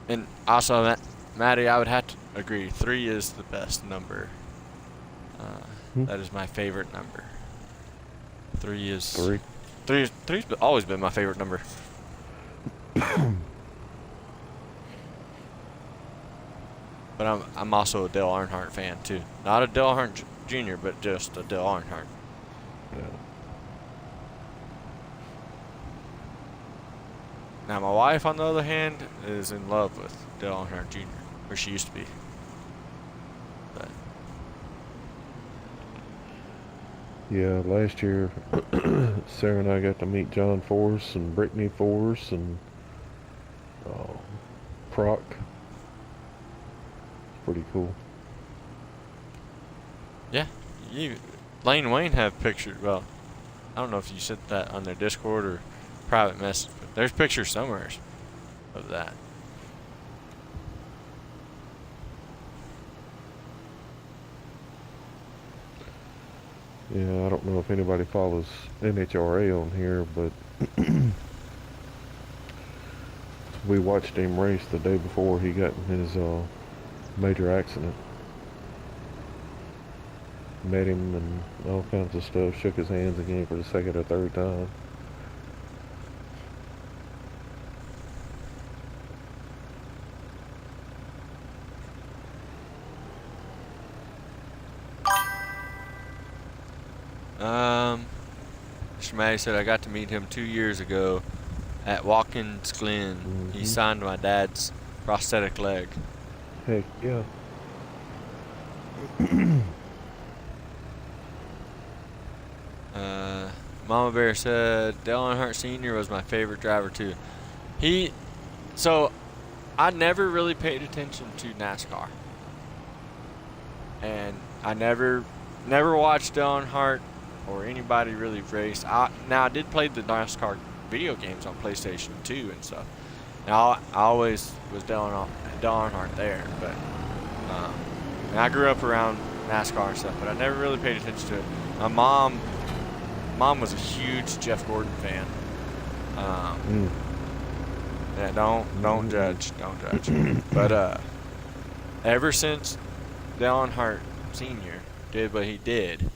And also, Maddie, I would have to agree. 3 is the best number. That is my favorite number. 3 is... 3? Three's always been my favorite number. But I'm also a Dale Earnhardt fan too. Not a Dale Earnhardt Jr., but just a Dale Earnhardt. Yeah. Now my wife, on the other hand, is in love with Dale Earnhardt Jr., or she used to be. But Yeah, last year, Sarah and I got to meet John Force and Brittany Force and Proc. Pretty cool. yeah, Lane Wayne have pictures. Well, I don't know if you said that on their Discord or private message, but there's pictures somewhere of that. Yeah, I don't know if anybody follows NHRA on here, but we watched him race the day before he got in his major accident. Met him and all kinds of stuff, shook his hands again for the second or third time. Mr. Matty said I got to meet him 2 years ago at Watkins Glen. He signed my dad's prosthetic leg. Heck yeah. Mama Bear said Dale Earnhardt Sr. was my favorite driver too. So I never really paid attention to NASCAR, and I never watched Dale Earnhardt or anybody really race. Now I did play the NASCAR video games on PlayStation 2 and stuff. Now I always was Dale Earnhardt there, but and I grew up around NASCAR and stuff, but I never really paid attention to it. My mom was a huge Jeff Gordon fan. Yeah, don't judge. But ever since Dale Earnhardt Sr. did what he did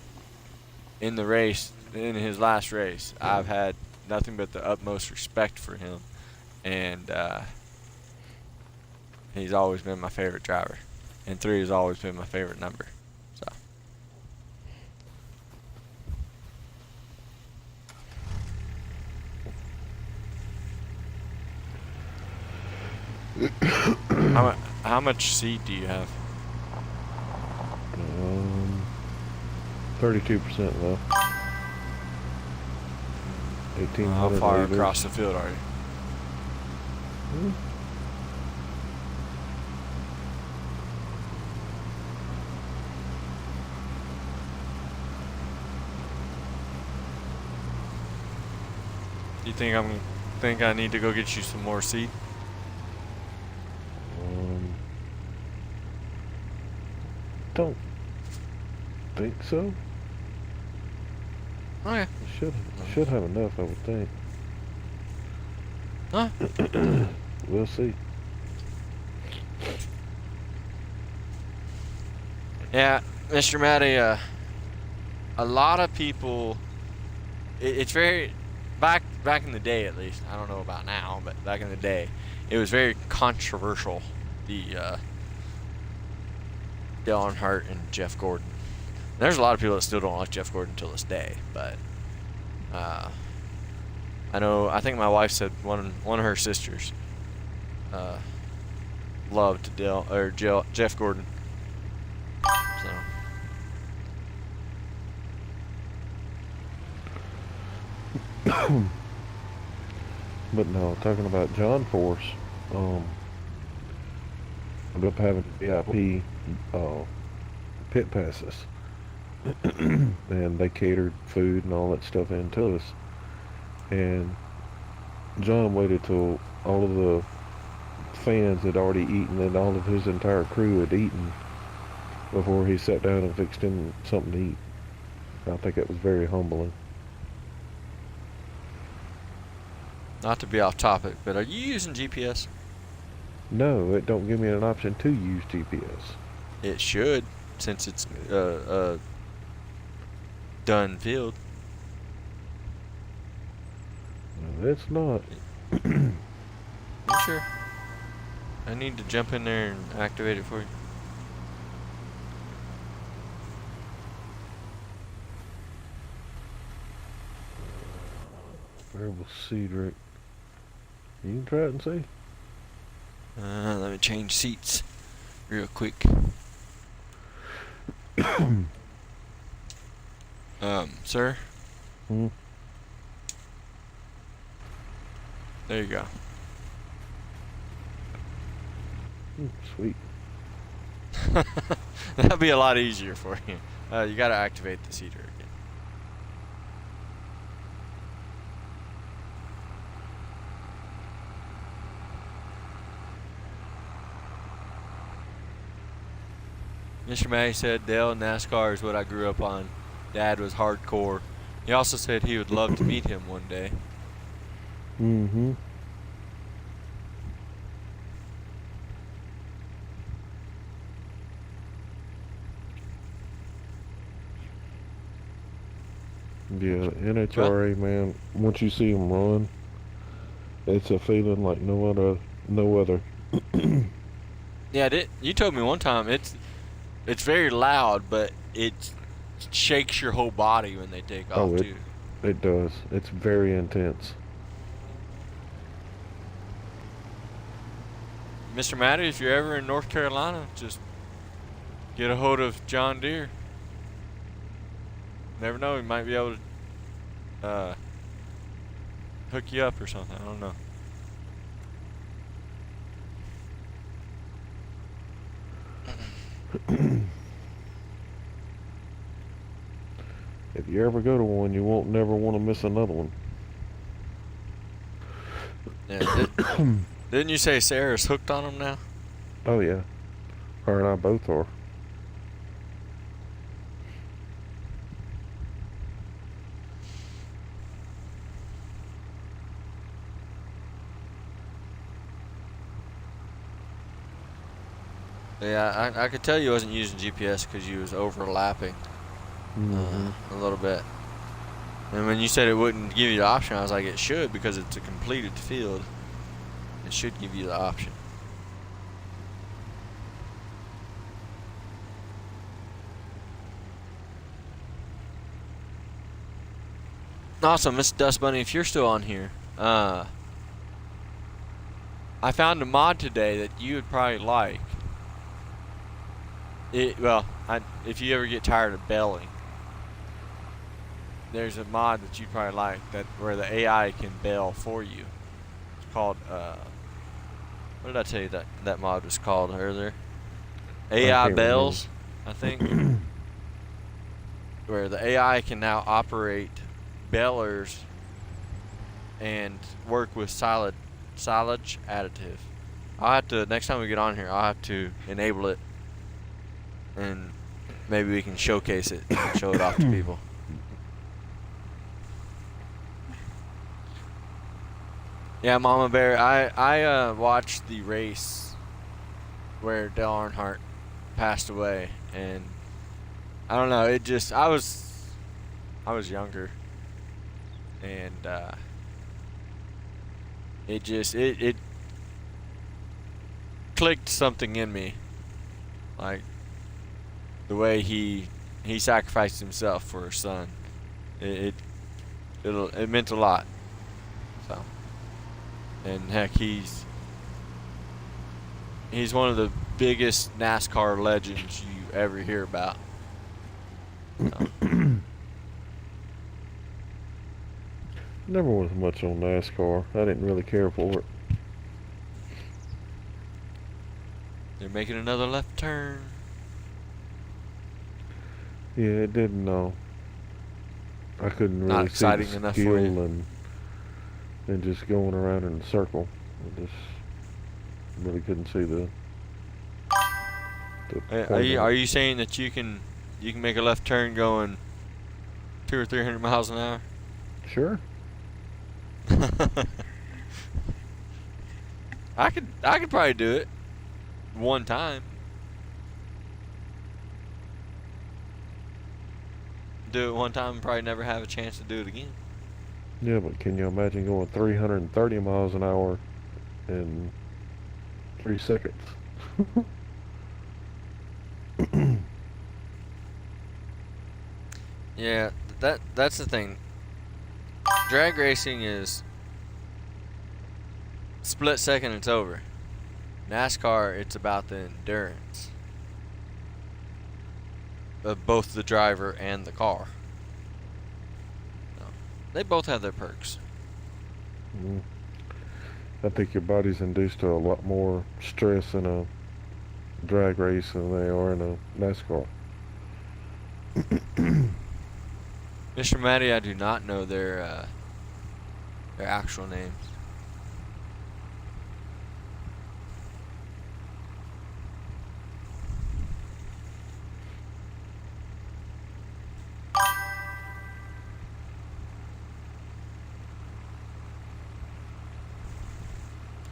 in the race, in his last race, I've had nothing but the utmost respect for him, and he's always been my favorite driver, and 3 has always been my favorite number. So. How much seed do you have? 32% left. 1,800 How far liters. across the field are you? Do you think I need to go get you some more seed? Don't think so. Okay. Should have enough, I would think. Huh? We'll see. Yeah, Mr. Matty, a lot of people, it's very, back in the day at least, I don't know about now, but back in the day, it was very controversial, the Dale Earnhardt and Jeff Gordon. And there's a lot of people that still don't like Jeff Gordon till this day, but I think my wife said one of her sisters loved Jeff Gordon. So. But no, talking about John Force, ended up having VIP pit passes. and they catered food and all that stuff into us. And John waited till all of the fans had already eaten and all of his entire crew had eaten before he sat down and fixed him something to eat. I think it was very humbling. Not to be off topic, but are you using GPS? No, it don't give me an option to use GPS. It should, since it's done field. No, it's not. You sure? I need to jump in there and activate it for you. Variable seed rate. You can try it and see. Let me change seats real quick. Sir? Hmm? There you go. Sweet. That'll be a lot easier for you. You gotta activate the seeder again. Mr. May said Dale NASCAR is what I grew up on. Dad was hardcore. He also said he would love to meet him one day. Mm-hmm. Yeah, NHRA, man, once you see them run, it's a feeling like no other. Yeah, you told me one time it's very loud, but it shakes your whole body when they take off Oh, too. It does. It's very intense. Mr. Matty, if you're ever in North Carolina, just get a hold of Johndeere. Never know, he might be able to hook you up or something. I don't know. If you ever go to one, you won't never want to miss another one. Yeah, didn't you say Sarah's hooked on them now? Oh yeah, her and I both are. Yeah, I could tell you wasn't using GPS because you was overlapping a little bit. And when you said it wouldn't give you the option, I was like, it should, because it's a completed field. It should give you the option. Awesome, Miss Dust Bunny, if you're still on here, I found a mod today that you would probably like. If you ever get tired of belling, there's a mod that you'd probably like where the AI can bell for you. It's called what did I tell you that mod was called earlier? AI Bells, I think. Where the AI can now operate bellers and work with silage additive. I'll have to, next time we get on here, I'll have to enable it, and maybe we can showcase it and show it off to people. Yeah, Mama Bear, I watched the race where Dale Earnhardt passed away, and I don't know, it just, I was younger, and it clicked something in me, like the way he sacrificed himself for his son. It meant a lot. So, and heck, he's one of the biggest NASCAR legends you ever hear about. So. Never was much on NASCAR. I didn't really care for it. They're making another left turn. Yeah, it didn't. I couldn't Not really see the exciting enough for skill you. and just going around in a circle. I just really couldn't see the Are point you of are it. you saying that you can make a left turn going 200 or 300 miles an hour? Sure. I could probably do it one time. Do it one time and probably never have a chance to do it again. Yeah, but can you imagine going 330 miles an hour in 3 seconds? Yeah, that's the thing. Drag racing is split second, it's over. NASCAR, it's about the endurance of both the driver and the car. So, they both have their perks. Mm. I think your body's induced to a lot more stress in a drag race than they are in a NASCAR. Mr. Matty, I do not know their actual names.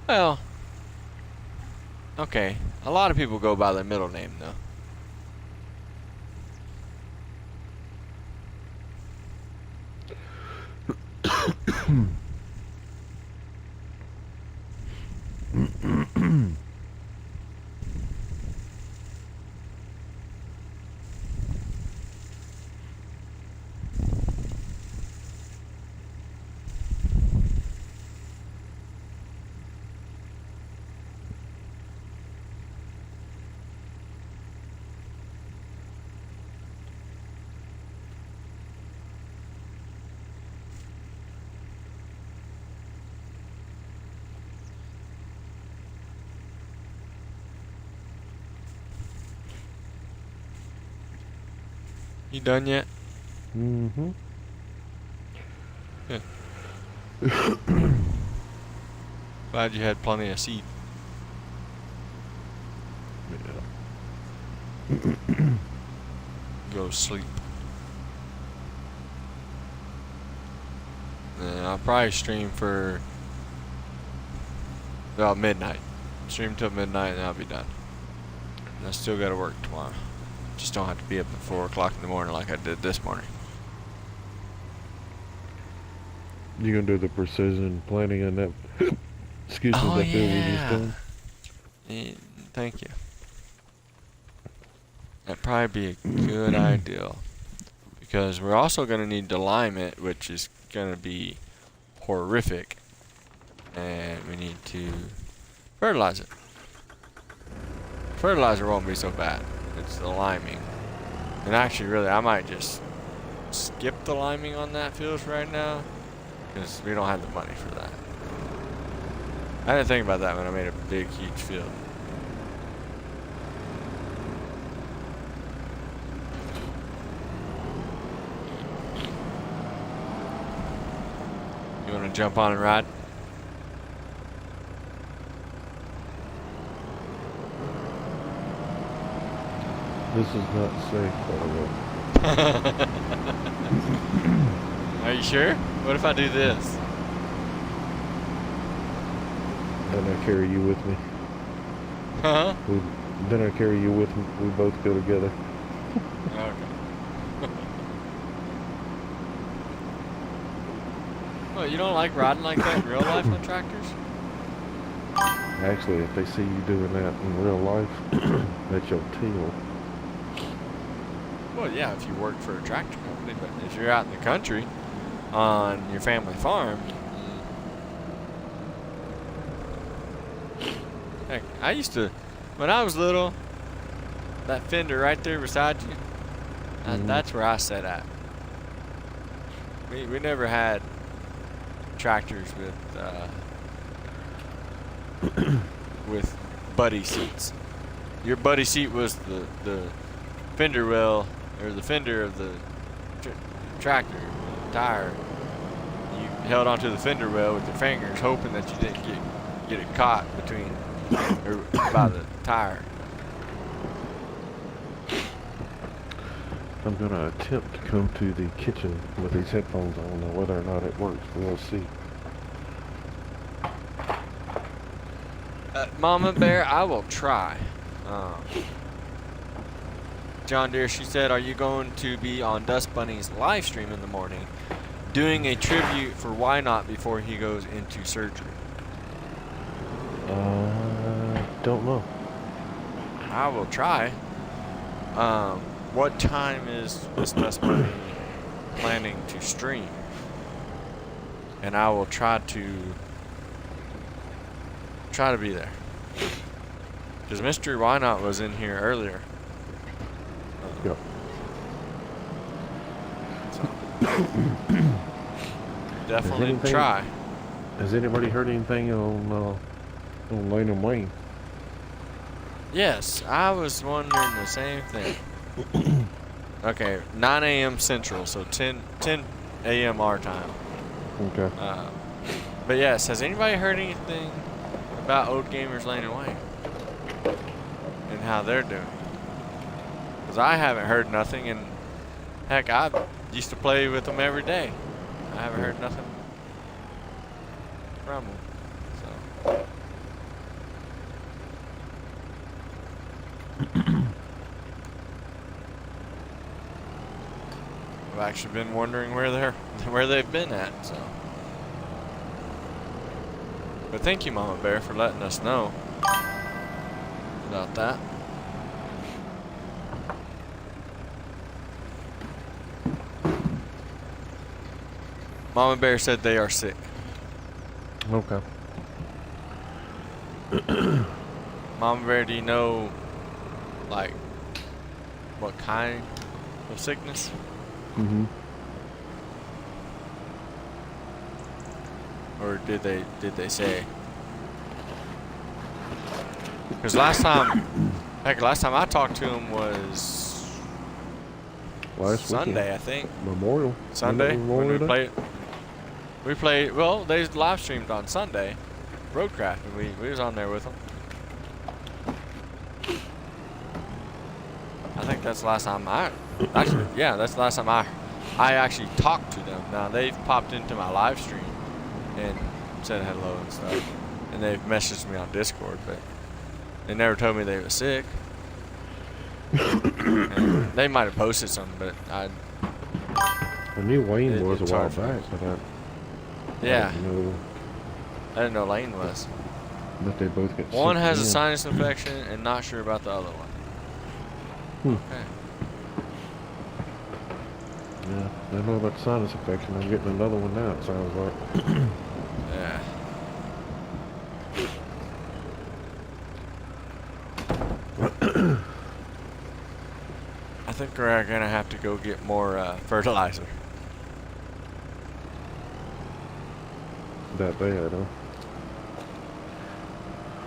Well, okay. A lot of people go by their middle name, though. You done yet? Mm-hmm. Good. Glad you had plenty of seed. Yeah. Go to sleep. And I'll probably stream for about midnight. Stream till midnight and I'll be done. And I still gotta work tomorrow. Just don't have to be up at 4 o'clock in the morning like I did this morning. You gonna do the precision planting in that? Excuse me, that field we just done. Yeah, thank you. That'd probably be a good idea. Because we're also gonna need to lime it, which is gonna be horrific. And we need to fertilize it. Fertilizer won't be so bad. It's the liming. And actually, really, I might just skip the liming on that field right now. Because we don't have the money for that. I didn't think about that when I made a big, huge field. You want to jump on and ride? This is not safe, by the way. Are you sure? What if I do this? Then I carry you with me. Huh? Then I carry you with me. We both go together. Okay. Well, you don't like riding like that in real life on tractors? Actually, if they see you doing that in real life, that's your tail. Well, yeah, if you work for a tractor company, but if you're out in the country on your family farm, heck, I used to, when I was little, that fender right there beside you, that's where I sat at. We never had tractors with buddy seats. Your buddy seat was the fender well, or the fender of the tractor tire. You held onto the fender well with your fingers, hoping that you didn't get it caught between or by the tire. I'm gonna attempt to come to the kitchen with these headphones on. Now whether or not it works, we'll see. Mama Bear, I will try. Johndeere, she said, are you going to be on Dust Bunny's live stream in the morning, doing a tribute for Why Not before he goes into surgery? Don't know. I will try. What time is this Dust Bunny planning to stream? And I will try to be there. Because Mr. Why Not was in here earlier. Yep. So, definitely try. Has anybody heard anything on Lane and Wayne? Yes, I was wondering the same thing. Okay, 9 a.m. Central, so 10 a.m. our time. Okay. But yes, has anybody heard anything about Old Gamers Lane and Wayne? And how they're doing? Because I haven't heard nothing, and heck, I used to play with them every day. I haven't heard nothing from them. So. I've actually been wondering where they've been at. So. But thank you, Mama Bear, for letting us know about that. Mama Bear said they are sick. Okay. Mama Bear, do you know, like, what kind of sickness? Mm-hmm. Or did they say? Because last time I talked to him was Last Sunday, weekend. I think. Memorial. Sunday when we Memorial Day? played. Well, they live streamed on Sunday, Roadcraft, and we was on there with them. I think that's the last time that's the last time I actually talked to them. Now they've popped into my live stream and said hello and stuff, and they've messaged me on Discord, but they never told me they were sick. And they might have posted something, but I knew Wayne was a it's while hard for me. back, but I Yeah, didn't know I didn't know Lane was. that they both got One sick has a again. sinus infection and not sure about the other one. Okay. Yeah, I know about sinus infection. I'm getting another one now, it sounds like. Yeah. I think we're gonna have to go get more fertilizer. That bad, huh?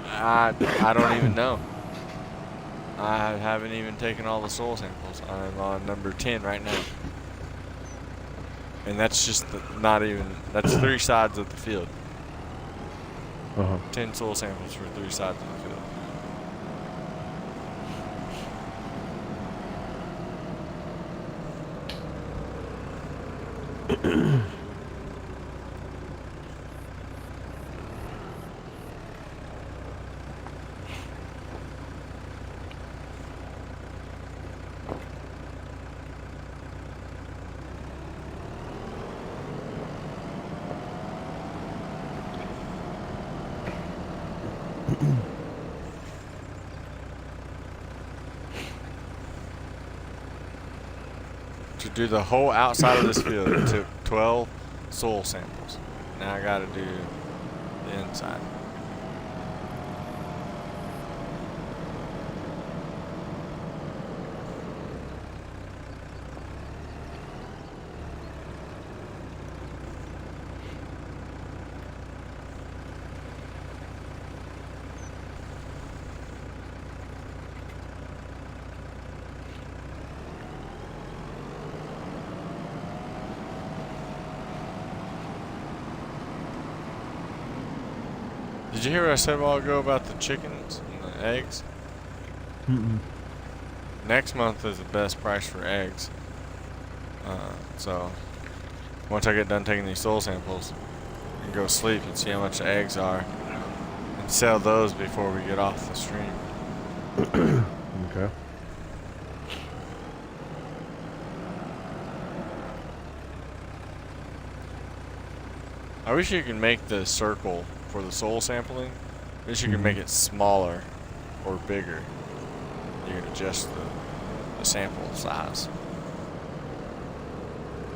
I don't even know. I haven't even taken all the soil samples. I'm on number 10 right now. And that's just that's 3 sides of the field. Uh-huh. 10 soil samples for 3 sides of the field. To do the whole outside of this field, it took 12 soil samples. Now I gotta do the inside. Did you hear what I said a while ago about the chickens and the eggs? Mm-mm. Next month is the best price for eggs. So once I get done taking these soil samples, I can go sleep and see how much the eggs are, and sell those before we get off the stream. Okay. I wish you could make the circle for the soil sampling. I wish you could make it smaller or bigger. You can adjust the sample size.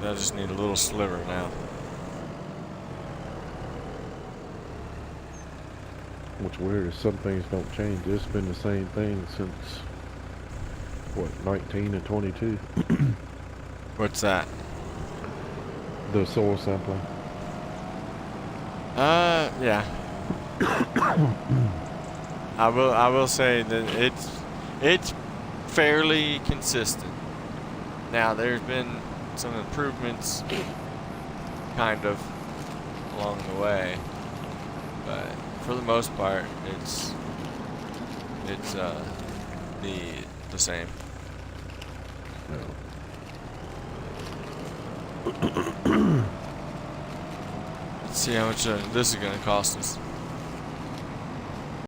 I just need a little sliver now. What's weird is some things don't change. It's been the same thing since, what, 19 and 22? What's that? The soil sampling. Yeah. I will say that it's fairly consistent. Now there's been some improvements kind of along the way, but for the most part it's the same. Let's see how much this is gonna cost us.